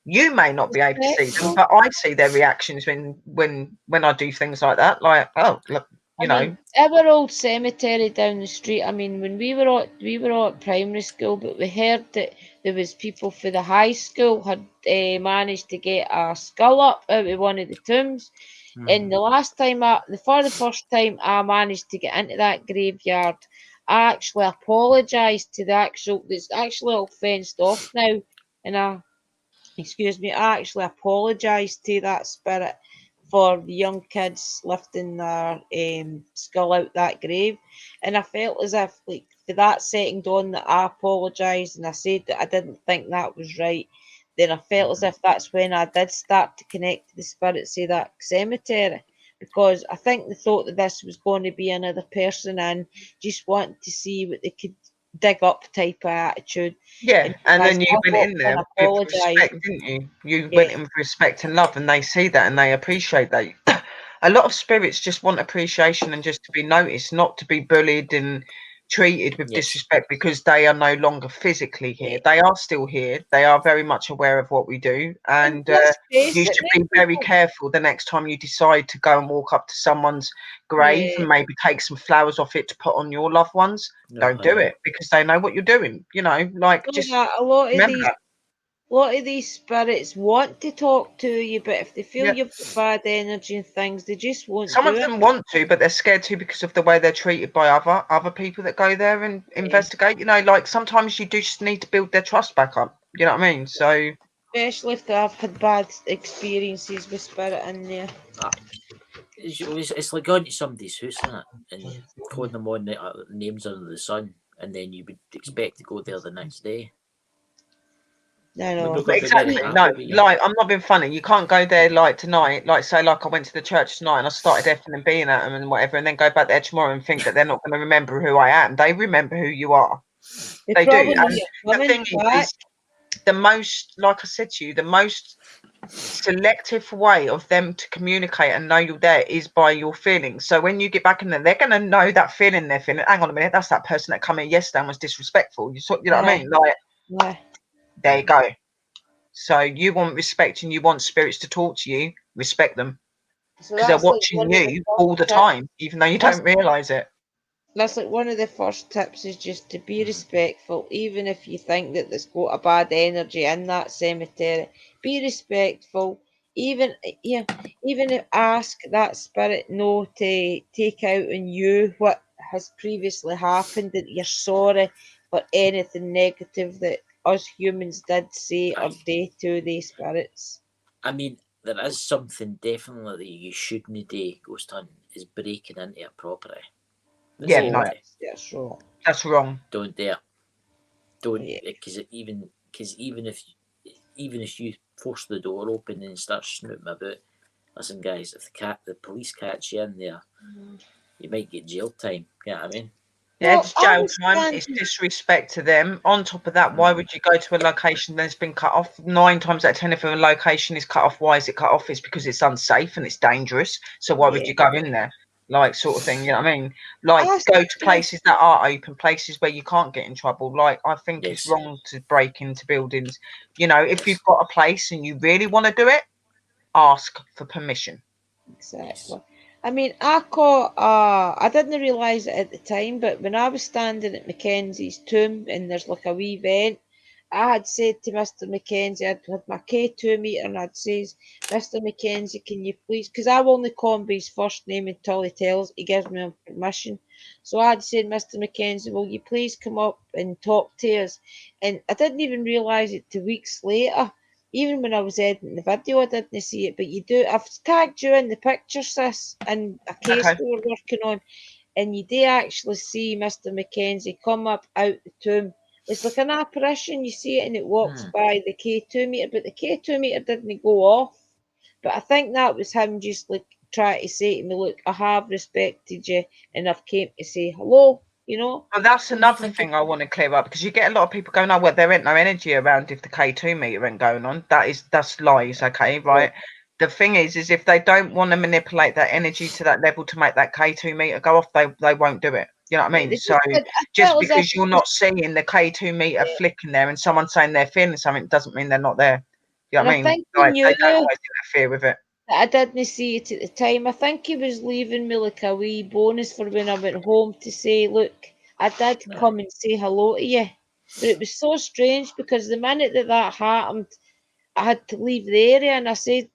you may not be able to see them, but I see their reactions when I do things like that. Like, oh, look, you know. Our old cemetery down the street. I mean, when we were all at primary school, but we heard that there was people for the high school had managed to get a skull up out of one of the tombs. And for the first time I managed to get into that graveyard, I actually apologised to it's actually all fenced off now, and I actually apologised to that spirit for the young kids lifting their skull out that grave, and I felt as if, like, for that second on that I apologised and I said that I didn't think that was right, then I felt as if that's when I did start to connect to the spirits of that cemetery, because I think they thought that this was going to be another person and just wanting to see what they could dig up type of attitude. Yeah, and then you went in there with respect, didn't you? You went in with respect and love, and they see that and they appreciate that. A lot of spirits just want appreciation and just to be noticed, not to be bullied and treated with disrespect because they are no longer physically here. They are still here. They are very much aware of what we do, and you should be very careful the next time you decide to go and walk up to someone's grave and maybe take some flowers off it to put on your loved ones. Don't do it, because they know what you're doing, you know, like just a lot of these spirits want to talk to you, but if they feel you've got bad energy and things, they just won't. Some of them want to, but they're scared to because of the way they're treated by other people that go there and investigate. You know, like sometimes you do just need to build their trust back up. You know what I mean? So especially if they have had bad experiences with spirit in there. It's like going to somebody's house and calling them on the names under the sun, and then you would expect to go there the next day. No, exactly. No, like I'm not being funny. You can't go there like tonight, like say like I went to the church tonight and I started effing and being at them and whatever, and then go back there tomorrow and think that they're not going to remember who I am. They remember who you are. They do. And the thing is, the most, like I said to you, the most selective way of them to communicate and know you're there is by your feelings. So when you get back in there, they're going to know that feeling they're feeling. Hang on a minute, that's that person that came in yesterday and was disrespectful. You know what I mean? Like, there you go. So you want respect and you want spirits to talk to you, respect them. Because they're watching you all the time, even though you don't realise it. That's like one of the first tips is just to be respectful, even if you think that there's got a bad energy in that cemetery. Be respectful. Even if ask that spirit no to take out on you what has previously happened, that you're sorry for anything negative that us humans did say or do to these spirits. I mean, there is something definitely that you shouldn't do ghost hunting, is breaking into a property. That's wrong. That's wrong. Don't do it. Don't, because even if you force the door open and start snooping about, listen, guys, if the police catch you in there, you might get jail time. You know what I mean? Yeah, it's jail time. It's disrespect to them. On top of that, why would you go to a location that's been cut off? 9 times out of 10, if a location is cut off, why is it cut off? It's because it's unsafe and it's dangerous. So why would you go in there? Like, sort of thing, you know what I mean? Like, go to places that are open, places where you can't get in trouble. Like, I think it's wrong to break into buildings. You know, if you've got a place and you really want to do it, ask for permission. Exactly. I mean, I didn't realise it at the time, but when I was standing at Mackenzie's tomb and there's like a wee vent, I had said to Mr. Mackenzie, I'd had my K2 meter and I'd says, Mr. Mackenzie, can you please, because I only call him by his first name until he gives me permission. So I'd said, Mr. Mackenzie, will you please come up and talk to us? And I didn't even realise it till weeks later. Even when I was editing the video, I didn't see it, but you do. I've tagged you in the picture, sis, in a case we were working on, and you do actually see Mr. Mackenzie come up out the tomb. It's like an apparition, you see it, and it walks by the K2 meter, but the K2 meter didn't go off. But I think that was him just like trying to say to me, look, I have respected you, and I've came to say hello. You know, well, that's another thing I want to clear up, because you get a lot of people going, oh, well, there ain't no energy around if the K2 meter ain't going on. That's lies, okay, right? The thing is if they don't want to manipulate that energy to that level to make that K2 meter go off, they won't do it. You know what I mean? So just because you're not seeing the K2 meter flicking there and someone saying they're feeling something doesn't mean they're not there. You know what I mean? Like, they don't always interfere with it. I didn't see it at the time. I think he was leaving me like a wee bonus for when I went home to say, look, I did come and say hello to you. But it was so strange because the minute that happened, I had to leave the area, and I said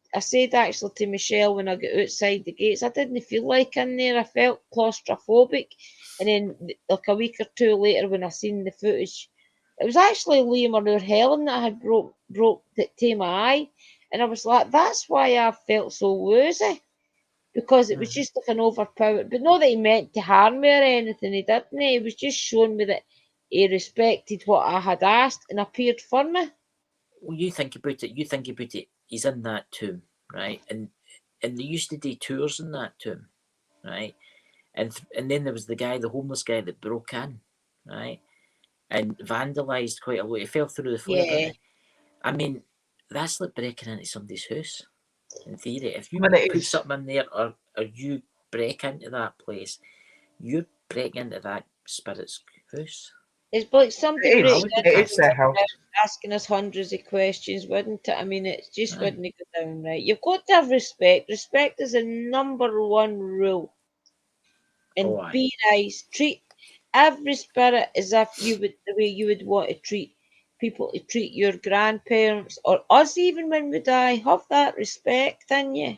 actually to Michelle when I got outside the gates, I didn't feel like in there. I felt claustrophobic. And then like a week or two later when I seen the footage, it was actually Liam or Helen that had broke to my eye. And I was like, that's why I felt so woozy. Because it was just like an overpowered, but not that he meant to harm me or anything, he didn't. He was just showing me that he respected what I had asked and appeared for me. Well, you think about it, he's in that tomb, right? And they used to do tours in that tomb, right? And then there was the homeless guy that broke in, right? And vandalised quite a lot. He fell through the floor, didn't he? I mean, that's like breaking into somebody's house, in theory. If you put something in there or you break into that place, you're breaking into that spirit's house. It's like somebody asking us hundreds of questions, wouldn't it? I mean, it just wouldn't go down right. You've got to have respect. Respect is the number one rule. And be nice. Treat every spirit as if the way you would want to treat people, to treat your grandparents or us even when we die. Have that respect in you.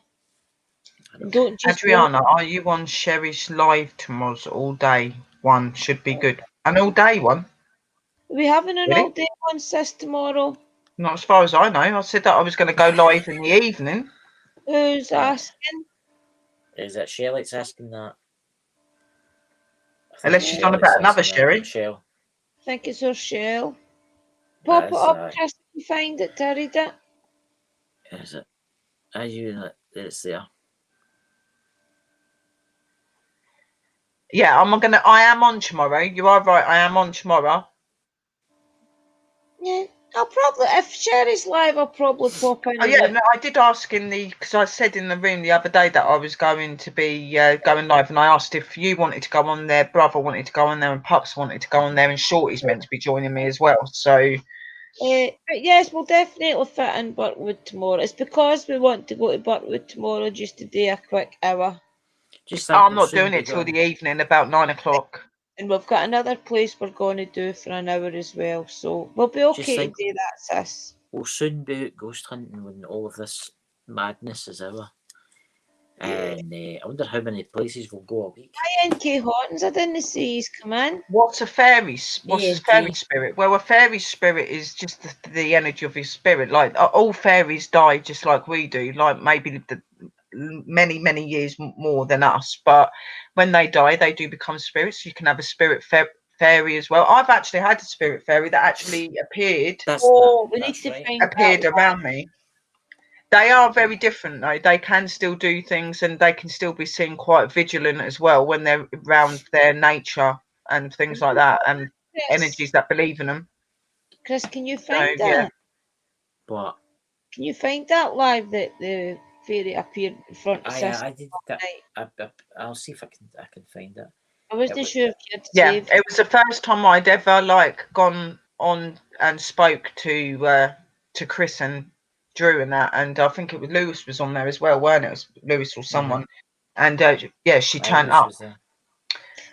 And don't just Adriana, are you on Sherry's live tomorrow all day? One should be good. An all day one? Are we having an all day one, sis, tomorrow? Not as far as I know. I said that I was going to go live in the evening. Who's asking? Is it Shelley's asking that? Unless she's on about another Sherry. Shell. I think it's her Shell. Pop it up, Chris, if you find it to read it. Is it? Are you? It's there. Yeah, I am on tomorrow. You are right. I am on tomorrow. Yeah, I'll probably, if Sherry's live, I'll probably pop in. Oh yeah, no, I did ask because I said in the room the other day that I was going to be going live, and I asked if you wanted to go on there, brother wanted to go on there, and Pups wanted to go on there, and Shorty's meant to be joining me as well. So, but yes, we'll definitely fit in Burtwood tomorrow. It's because we want to go to Burtwood tomorrow just to do a quick hour. I'm not doing it till the evening, about 9 o'clock. And we've got another place we're going to do for an hour as well, so we'll be okay to do that, sis. We'll soon be out ghost hunting when all of this madness is over. And I wonder how many places we'll go a week. Hi, NK Hortons, I didn't see he's come in. What's a fairy spirit? Well, a fairy spirit is just the energy of your spirit. Like all fairies die just like we do, like maybe many years more than us. But when they die, they do become spirits. You can have a spirit fairy as well. I've actually had a spirit fairy that actually appeared. Appeared around me. They are very different though. They can still do things, and they can still be seen quite vigilant as well when they're around their nature and things like that, and energies that believe in them. Chris, can you find that? Yeah. What? Can you find that live that the fairy appeared in front of us? I did that. I'll see if I can find it. I wasn't sure if you had saved. It was the first time I'd ever gone on and spoke to Chris and Drew and that, and I think it was Lewis was on there as well, weren't it? It was Lewis or someone, and she turned up.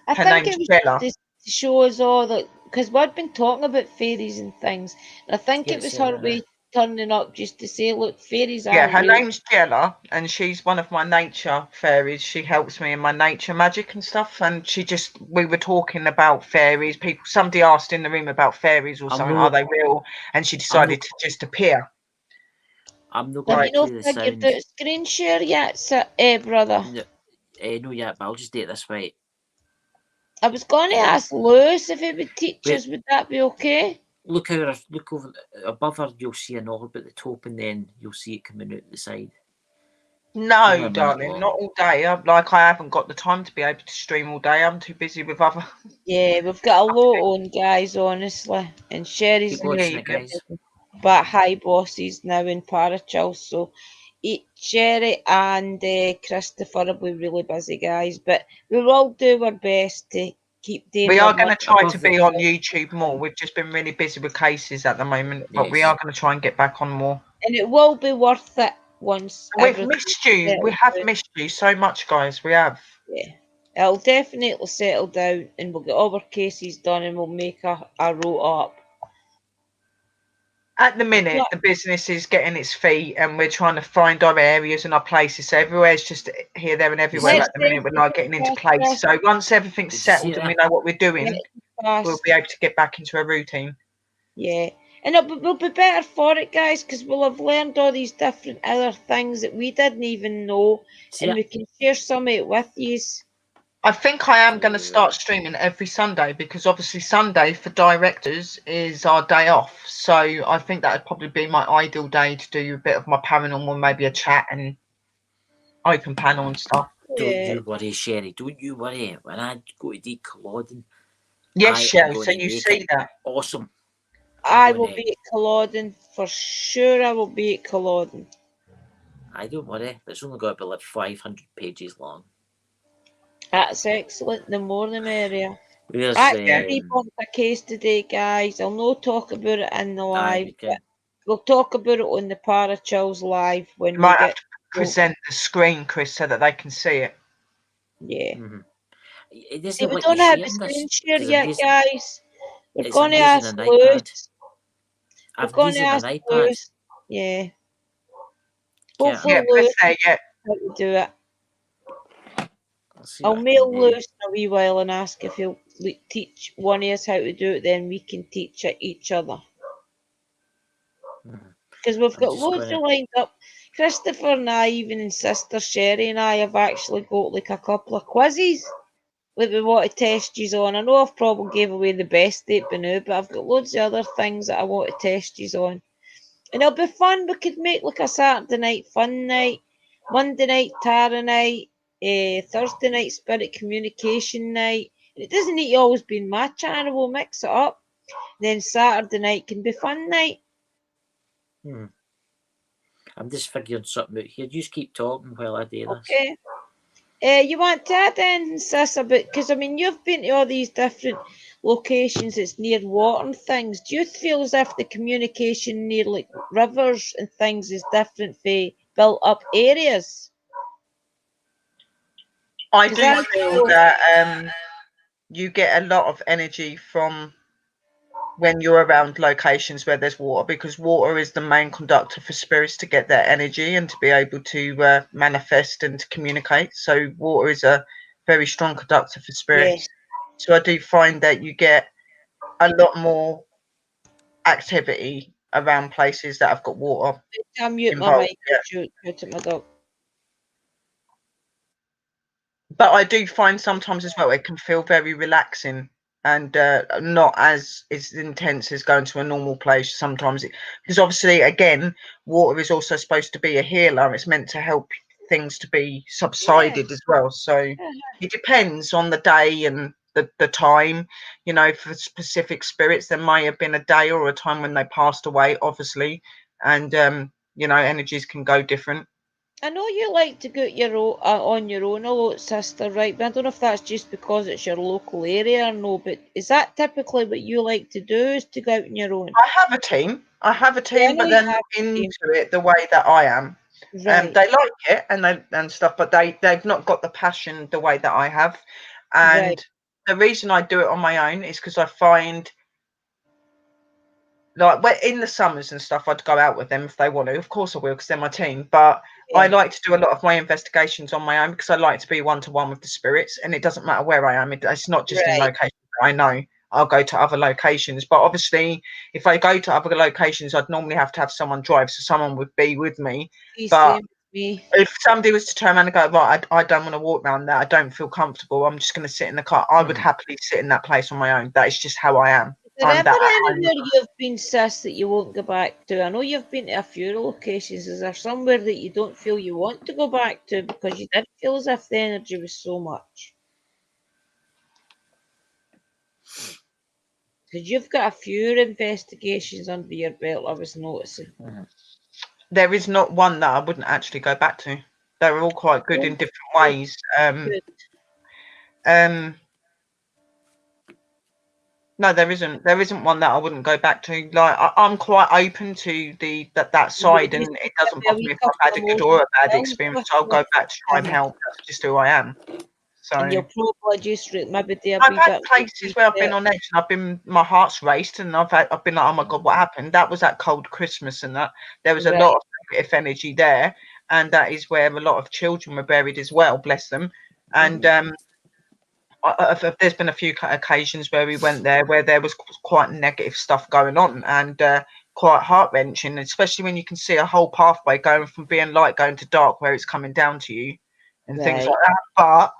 Her name's Bella. To show us all that, because we'd been talking about fairies and things, and I think it was her way turning up just to say, look, fairies are her name's Jella, and she's one of my nature fairies. She helps me in my nature magic and stuff, and we were talking about fairies. Somebody asked in the room about fairies or something, are they real? And she decided to just appear. I'm not going to play the sound. Have you screen share yet, brother? No, yet, but I'll just do it this way. I was going to ask Lewis if he would teach us. Would that be okay? Look over above her. You'll see an orb at the top, and then you'll see it coming out the side. No, darling, not all day. I haven't got the time to be able to stream all day. I'm too busy with other. Yeah, we've got a lot on, guys. Honestly, and Sherry's but high bosses now in Parachill, so Sherry and Christopher will be really busy, guys. But we will all do our best to keep doing. We are going to try to be on YouTube more. We've just been really busy with cases at the moment, but we are going to try and get back on more. And it will be worth it once. We've missed you. We have missed you so much, guys. We have. Yeah. It'll definitely settle down, and we'll get all our cases done, and we'll make a route up. At the minute, the business is getting its feet, and we're trying to find our areas and our places. So everywhere's just here, there, and everywhere. At the minute, we're not getting into place. So once everything's settled and we know what we're doing, we'll be able to get back into a routine. Yeah, and we'll be better for it, guys, because we'll have learned all these different other things that we didn't even know, and we can share some of it with you. I think I am going to start streaming every Sunday, because obviously Sunday for directors is our day off. So I think that would probably be my ideal day to do a bit of my paranormal, maybe a chat and open panel and stuff. Don't you worry, Sherry. Don't you worry. When I go to do Culloden. Yes, Sherry. So you see that. Awesome. I will be at Culloden. For sure I will be at Culloden. I don't worry. It's only got about like 500 pages long. That's excellent. The more the merrier. I debunked a case today, guys. I'll not talk about it in the live. But we'll talk about it on the Parachills live when we get to present the screen, Chris, so that they can see it. Yeah. Mm-hmm. See, we don't have the screen share yet, guys. We're going to ask Lewis. We're going to ask Lewis. Yeah. Hopefully Lewis how to do it. I'll mail Lewis in a wee while and ask if he'll teach one of us how to do it, then we can teach it each other. Because we've got loads of lined up. Christopher and I, even and Sister Sherry and I, have actually got like a couple of quizzes that we want to test you on. I know I've probably gave away the best date by now, but I've got loads of other things that I want to test you on. And it'll be fun. We could make like a Saturday night fun night, Monday night tarot night, Thursday night spirit communication night. And it doesn't need to always be in my channel. We'll mix it up. Then Saturday night can be fun night. I'm just figuring something out here. You just keep talking while I do this. Okay. You want to add in, sis, about, because I mean, you've been to all these different locations that's near water and things. Do you feel as if the communication near like rivers and things is different for built up areas? I do feel that you get a lot of energy from when you're around locations where there's water, because water is the main conductor for spirits to get their energy and to be able to manifest and to communicate. So water is a very strong conductor for spirits. So I do find that you get a lot more activity around places that have got water involved. But I do find sometimes as well it can feel very relaxing and not as intense as going to a normal place sometimes, because obviously again water is also supposed to be a healer. It's meant to help things to be subsided as well. So it depends on the day and the time. You know, for specific spirits there may have been a day or a time when they passed away, obviously, and you know, energies can go different. I know you like to go on your own a lot, sister, right? But I don't know if that's just because it's your local area or no, but is that typically what you like to do, is to go out on your own? I have a team, but they're not into it the way that I am. Right. They like it and stuff, but they've not got the passion the way that I have. And the reason I do it on my own is because I find, like, in the summers and stuff, I'd go out with them if they want to. Of course I will, because they're my team. But I like to do a lot of my investigations on my own because I like to be one-to-one with the spirits, and it doesn't matter where I am. It's not just in locations that I know. I'll go to other locations. But obviously, if I go to other locations, I'd normally have to have someone drive, so someone would be with me. But if somebody was to turn around and go, right, I don't want to walk around that, I don't feel comfortable, I'm just going to sit in the car, I would happily sit in that place on my own. That is just how I am. Is there ever anywhere you've been, sis, that you won't go back to? I know you've been to a few locations. Is there somewhere that you don't feel you want to go back to because you did feel as if the energy was so much? Because you've got a few investigations under your belt, I was noticing. There is not one that I wouldn't actually go back to. They're all quite good in different ways. No, there isn't one that I wouldn't go back to. Like, I'm quite open to that side, and it doesn't bother me if I've had a good or a bad experience. I'll go back to try and help. That's just who I am. So and you'll probably just maybe I've had places where I've been on edge and my heart's raced, and I've been like, oh my god, what happened? That was at Cold Christmas, and that there was a lot of negative energy there, and that is where a lot of children were buried as well, bless them. And there's been a few occasions where we went there where there was quite negative stuff going on, and quite heart-wrenching, especially when you can see a whole pathway going from being light going to dark where it's coming down to you and things like that. But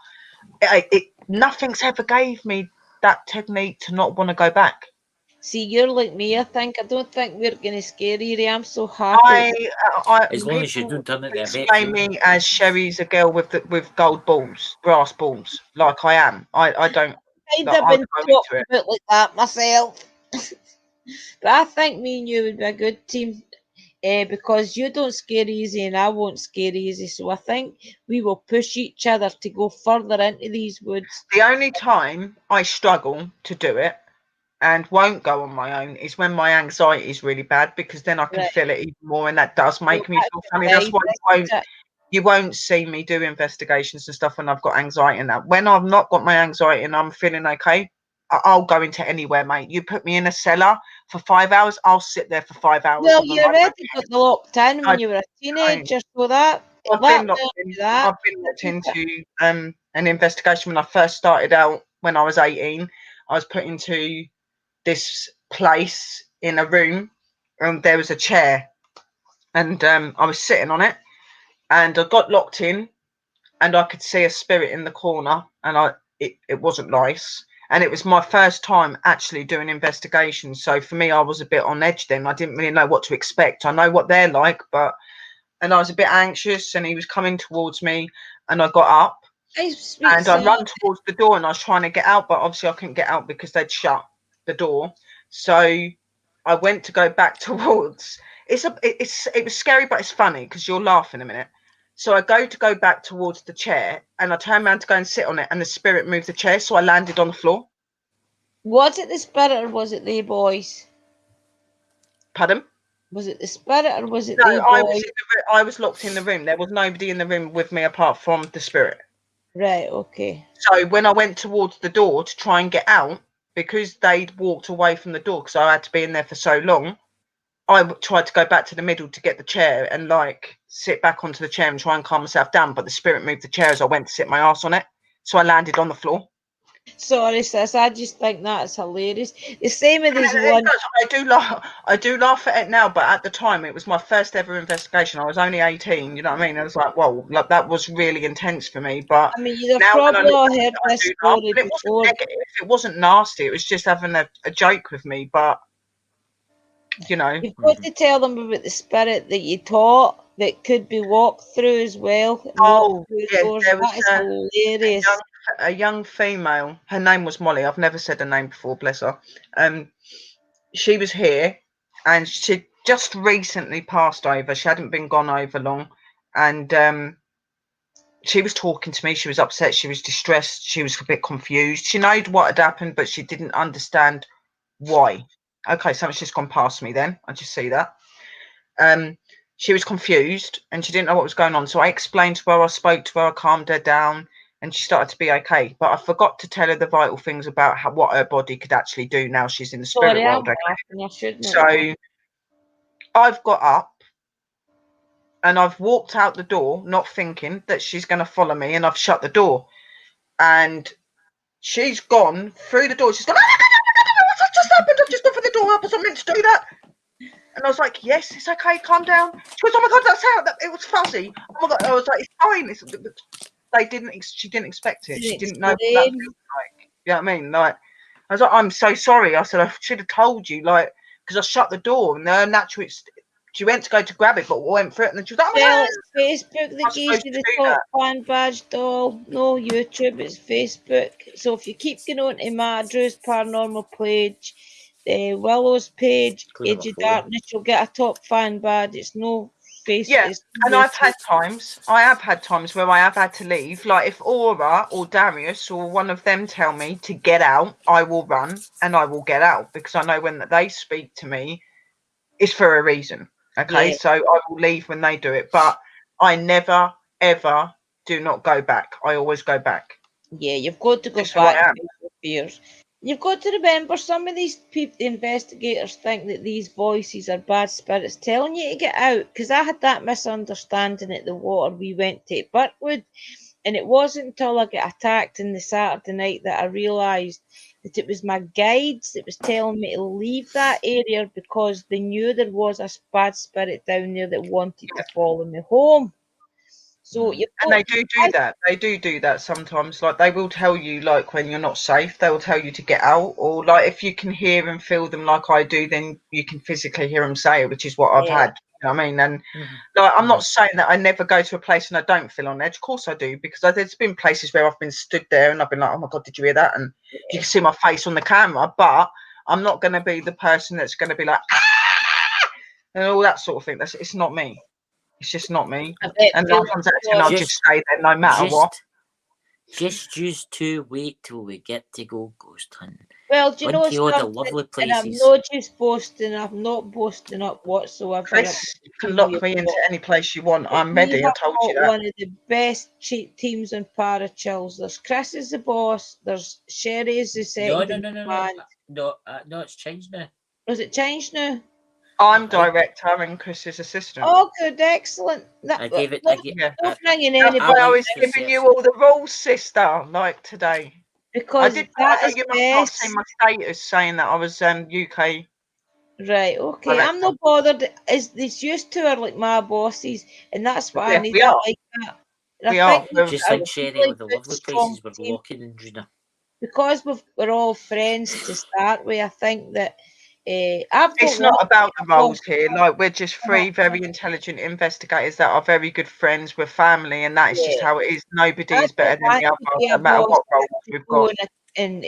nothing's ever gave me that technique to not want to go back. See, you're like me, I think. I don't think we're going to scare you. I'm so happy. As long as you don't turn it explain me as Sherry's a girl with gold balls, brass balls, like I am. I don't. I've been talking about like that myself. But I think me and you would be a good team. Because you don't scare easy and I won't scare easy. So I think we will push each other to go further into these woods. The only time I struggle to do it and won't go on my own is when my anxiety is really bad, because then I can feel it even more, and that does make me feel funny. That's why you won't see me do investigations and stuff when I've got anxiety and that. When I've not got my anxiety and I'm feeling okay, I'll go into anywhere, mate. You put me in a cellar for 5 hours, I'll sit there for 5 hours. Well, you already got locked in when you were a teenager, so that. I've been locked into an investigation when I first started out when I was 18. I was put into this place in a room, and there was a chair, and I was sitting on it, and I got locked in, and I could see a spirit in the corner, and it wasn't nice. And it was my first time actually doing investigations. So for me, I was a bit on edge then. I didn't really know what to expect. I know what they're like, and I was a bit anxious, and he was coming towards me, and I got up and I ran towards the door, and I was trying to get out, but obviously I couldn't get out because they'd shut the door. So I went to go back towards. It was scary, but it's funny because you'll laugh in a minute. So I go back towards the chair, and I turn around to go and sit on it, and the spirit moved the chair, so I landed on the floor. Was it the spirit or was it the boys? Pardon? Was it the spirit or was it No, the boys? I was locked in the room. There was nobody in the room with me apart from the spirit. Right, okay. So when I went towards the door to try and get out, because they'd walked away from the door because I had to be in there for so long, I tried to go back to the middle to get the chair and like sit back onto the chair and try and calm myself down. But the spirit moved the chair as I went to sit my ass on it. So I landed on the floor. Sorry, sis. I just think that's hilarious. The same with this one. I do laugh at it now, but at the time it was my first ever investigation. I was only 18. You know what I mean? I was like, "Whoa, like, that was really intense for me." But I mean, you've now probably all heard this story it before. wasn't negative. It wasn't nasty. It was just having a joke with me. But you know, you've got to tell them about the spirit that you taught that could be walked through as well. Oh, yeah, there that is hilarious. A young female. Her name was Molly. I've never said her name before, bless her. She was here, and she just recently passed over. She hadn't been gone over long, and she was talking to me. She was upset. She was distressed. She was a bit confused. She knew what had happened, but she didn't understand why. Okay, something's just gone past me. Then I just see that. She was confused and she didn't know what was going on. So I explained to her, I spoke to her, I calmed her down, and she started to be okay. But I forgot to tell her the vital things about what her body could actually do now she's in the spirit world. Okay? So I've got up and I've walked out the door, not thinking that she's going to follow me, and I've shut the door. And she's gone through the door. She's gone, what's just happened? I've just gone for the door. I wasn't meant to do that. And I was like, yes, it's okay, calm down. She goes, oh my God, that's how it was fuzzy. Oh my God, I was like, it's fine. She didn't expect it. She didn't know what that feels like. You know what I mean? Like, I was like, I'm so sorry. I said, I should have told you, like, because I shut the door and her natural, she went to go to grab it, but went for it, and then she was like, well, it's Facebook that gives you the top fan badge doll. No YouTube, it's Facebook. So if you keep going on to Madrew's Paranormal page, the Willow's page, Age of Darkness, you'll get a top fan badge. It's no Facebook. Yeah, and I have had times where I have had to leave. Like if Aura or Darius or one of them tell me to get out, I will run and I will get out because I know when they speak to me, it's for a reason. Okay, yeah. So I will leave when they do it, but I never ever do not go back. I always go back. Yeah, you've got to go back. You've got to remember, some of these people, the investigators, think that these voices are bad spirits telling you to get out. Because I had that misunderstanding at the water we went to at Birkwood, and it wasn't until I got attacked on the Saturday night that I realised that it was my guides that was telling me to leave that area because they knew there was a bad spirit down there that wanted to follow me home. So they do that. They do that sometimes. Like they will tell you, like when you're not safe, they will tell you to get out. Or like if you can hear and feel them, like I do, then you can physically hear them say it, which is what I've had. You know what I mean? And like I'm not saying that I never go to a place and I don't feel on edge. Of course I do, because there's been places where I've been stood there and I've been like, oh my God, did you hear that? And you can see my face on the camera, but I'm not going to be the person that's going to be like, ah! And all that sort of thing. It's not me. It's just not me. And I'll just say that no matter what. Just use to wait till we get to go ghost hunting. Well, do you know all the lovely places? And I'm not just boasting. I'm not boasting up whatsoever. Chris, you can lock me into any place you want. I'm ready. I told you that. One of the best teams on Parachills. There's Chris as the boss. There's Sherry as the second. No, it's changed now. Has it changed now? I'm director and Chris is assistant. Oh, good, excellent. I was giving you all the rules, sister, like today. Because you must not see my status saying that I was UK. Right, okay. I'm not bothered. It's used to are like my bosses, and that's what I need. We are. Like that. We are. Just like Sherry with the lovely places we're walking in, Gina. Because we're all friends to start with, I think that it's not about the roles here. Like we're just three very intelligent investigators that are very good friends. We're family, and that is just how it is. Nobody is better than the other, no matter what roles we've got. and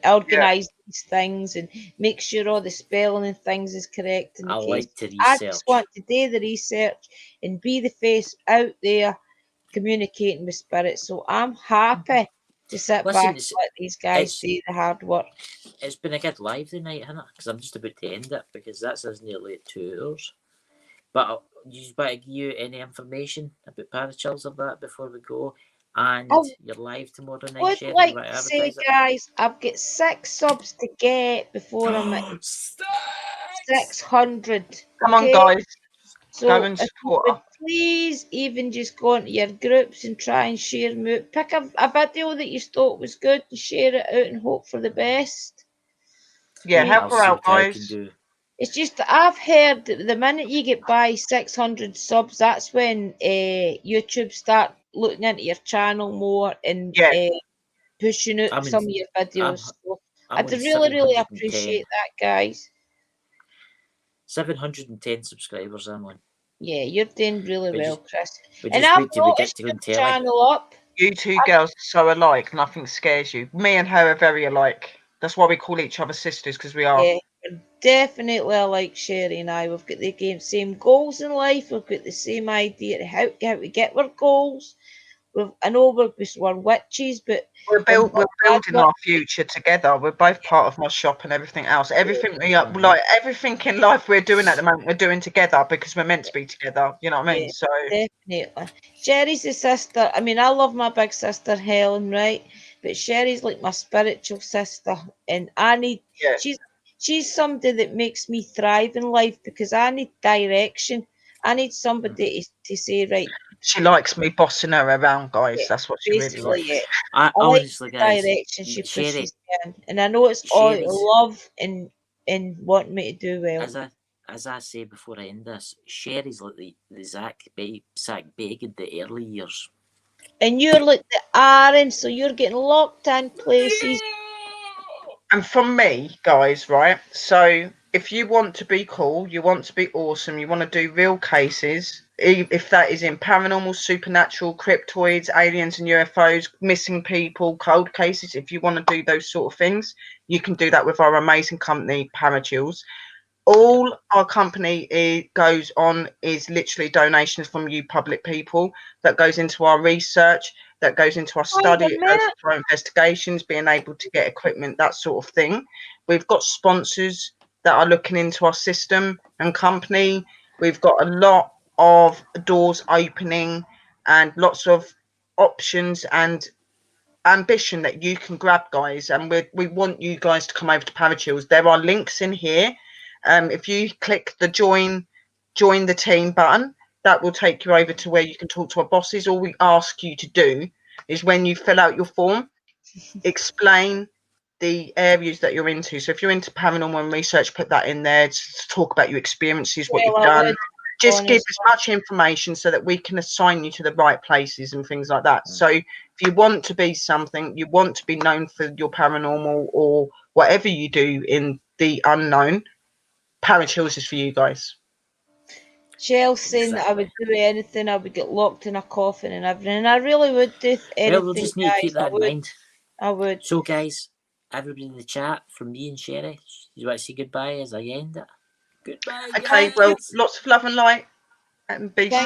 organise these things and make sure all the spelling and things is correct in the I case. like to I research. just want to do the research and be the face out there communicating with spirits. So I'm happy to sit back and let these guys do the hard work. It's been a good lively night, hasn't it? Because I'm just about to end it because that's us nearly at 2 hours. But you want to give you any information about Parachills or that before we go? And you're live tomorrow night. I would like to say, guys, I've got 6 subs to get before I'm at 600. Come on, guys. So go and support her. Please even just go into your groups and try and share them out. Pick a video that you thought was good and share it out and hope for the best. Yeah, help her out, guys. It's just that I've heard that the minute you get by 600 subs, that's when YouTube start looking into your channel more and pushing out some of your videos. I'd really appreciate that, guys. 710 subscribers, I'm on. Yeah, you're doing really well, Chris. And I've noticed your channel up. You two girls are so alike, nothing scares you. Me and her are very alike. That's why we call each other sisters, because we are. Yeah, we're definitely alike, Sherry and I. We've got the same goals in life. We've got the same idea of how we get our goals. I know we're witches, but we're building our future together. We're both part of my shop and everything else. Everything everything in life we're doing at the moment, we're doing together because we're meant to be together. You know what I mean? Yeah, so definitely. Sherry's the sister. I mean, I love my big sister Helen, right? But Sherry's like my spiritual sister, and I need. She's somebody that makes me thrive in life because I need direction. I need somebody to say, right. She likes me bossing her around, guys. That's what she really likes. Yeah. I honestly, like guys, direction she pushes me in, and I know it's all love and wanting me to do well. As I say before I end this, Sherry's like the Zach Bagans the early years. And you're like the Aaron, so you're getting locked in places. And from me, guys, right? So if you want to be cool, you want to be awesome, you want to do real cases, if that is in paranormal, supernatural, cryptoids, aliens and UFOs, missing people, cold cases, if you want to do those sort of things, you can do that with our amazing company, Parachills. All our company goes on is literally donations from you public people that goes into our research, that goes into our study, it goes into our investigations, being able to get equipment, that sort of thing. We've got sponsors that are looking into our system and company. We've got a lot of doors opening and lots of options and ambition that you can grab, guys. And we want you guys to come over to Parachills. There are links in here. If you click the join the team button, that will take you over to where you can talk to our bosses. All we ask you to do is when you fill out your form, explain the areas that you're into. So if you're into paranormal and research, put that in there to talk about your experiences, what you've done. Just give as much information so that we can assign you to the right places and things like that. So if you want to be something, you want to be known for your paranormal or whatever you do in the unknown, Parachills is for you guys. Chelsea, I would do anything. I would get locked in a coffin and everything. And I really would do anything. Well, we'll just need to keep that in mind. I would. So, guys, everybody in the chat, from me and Sherry, you want to say goodbye as I end it? Goodbye. Okay, guys. well, lots of love and light and be safe.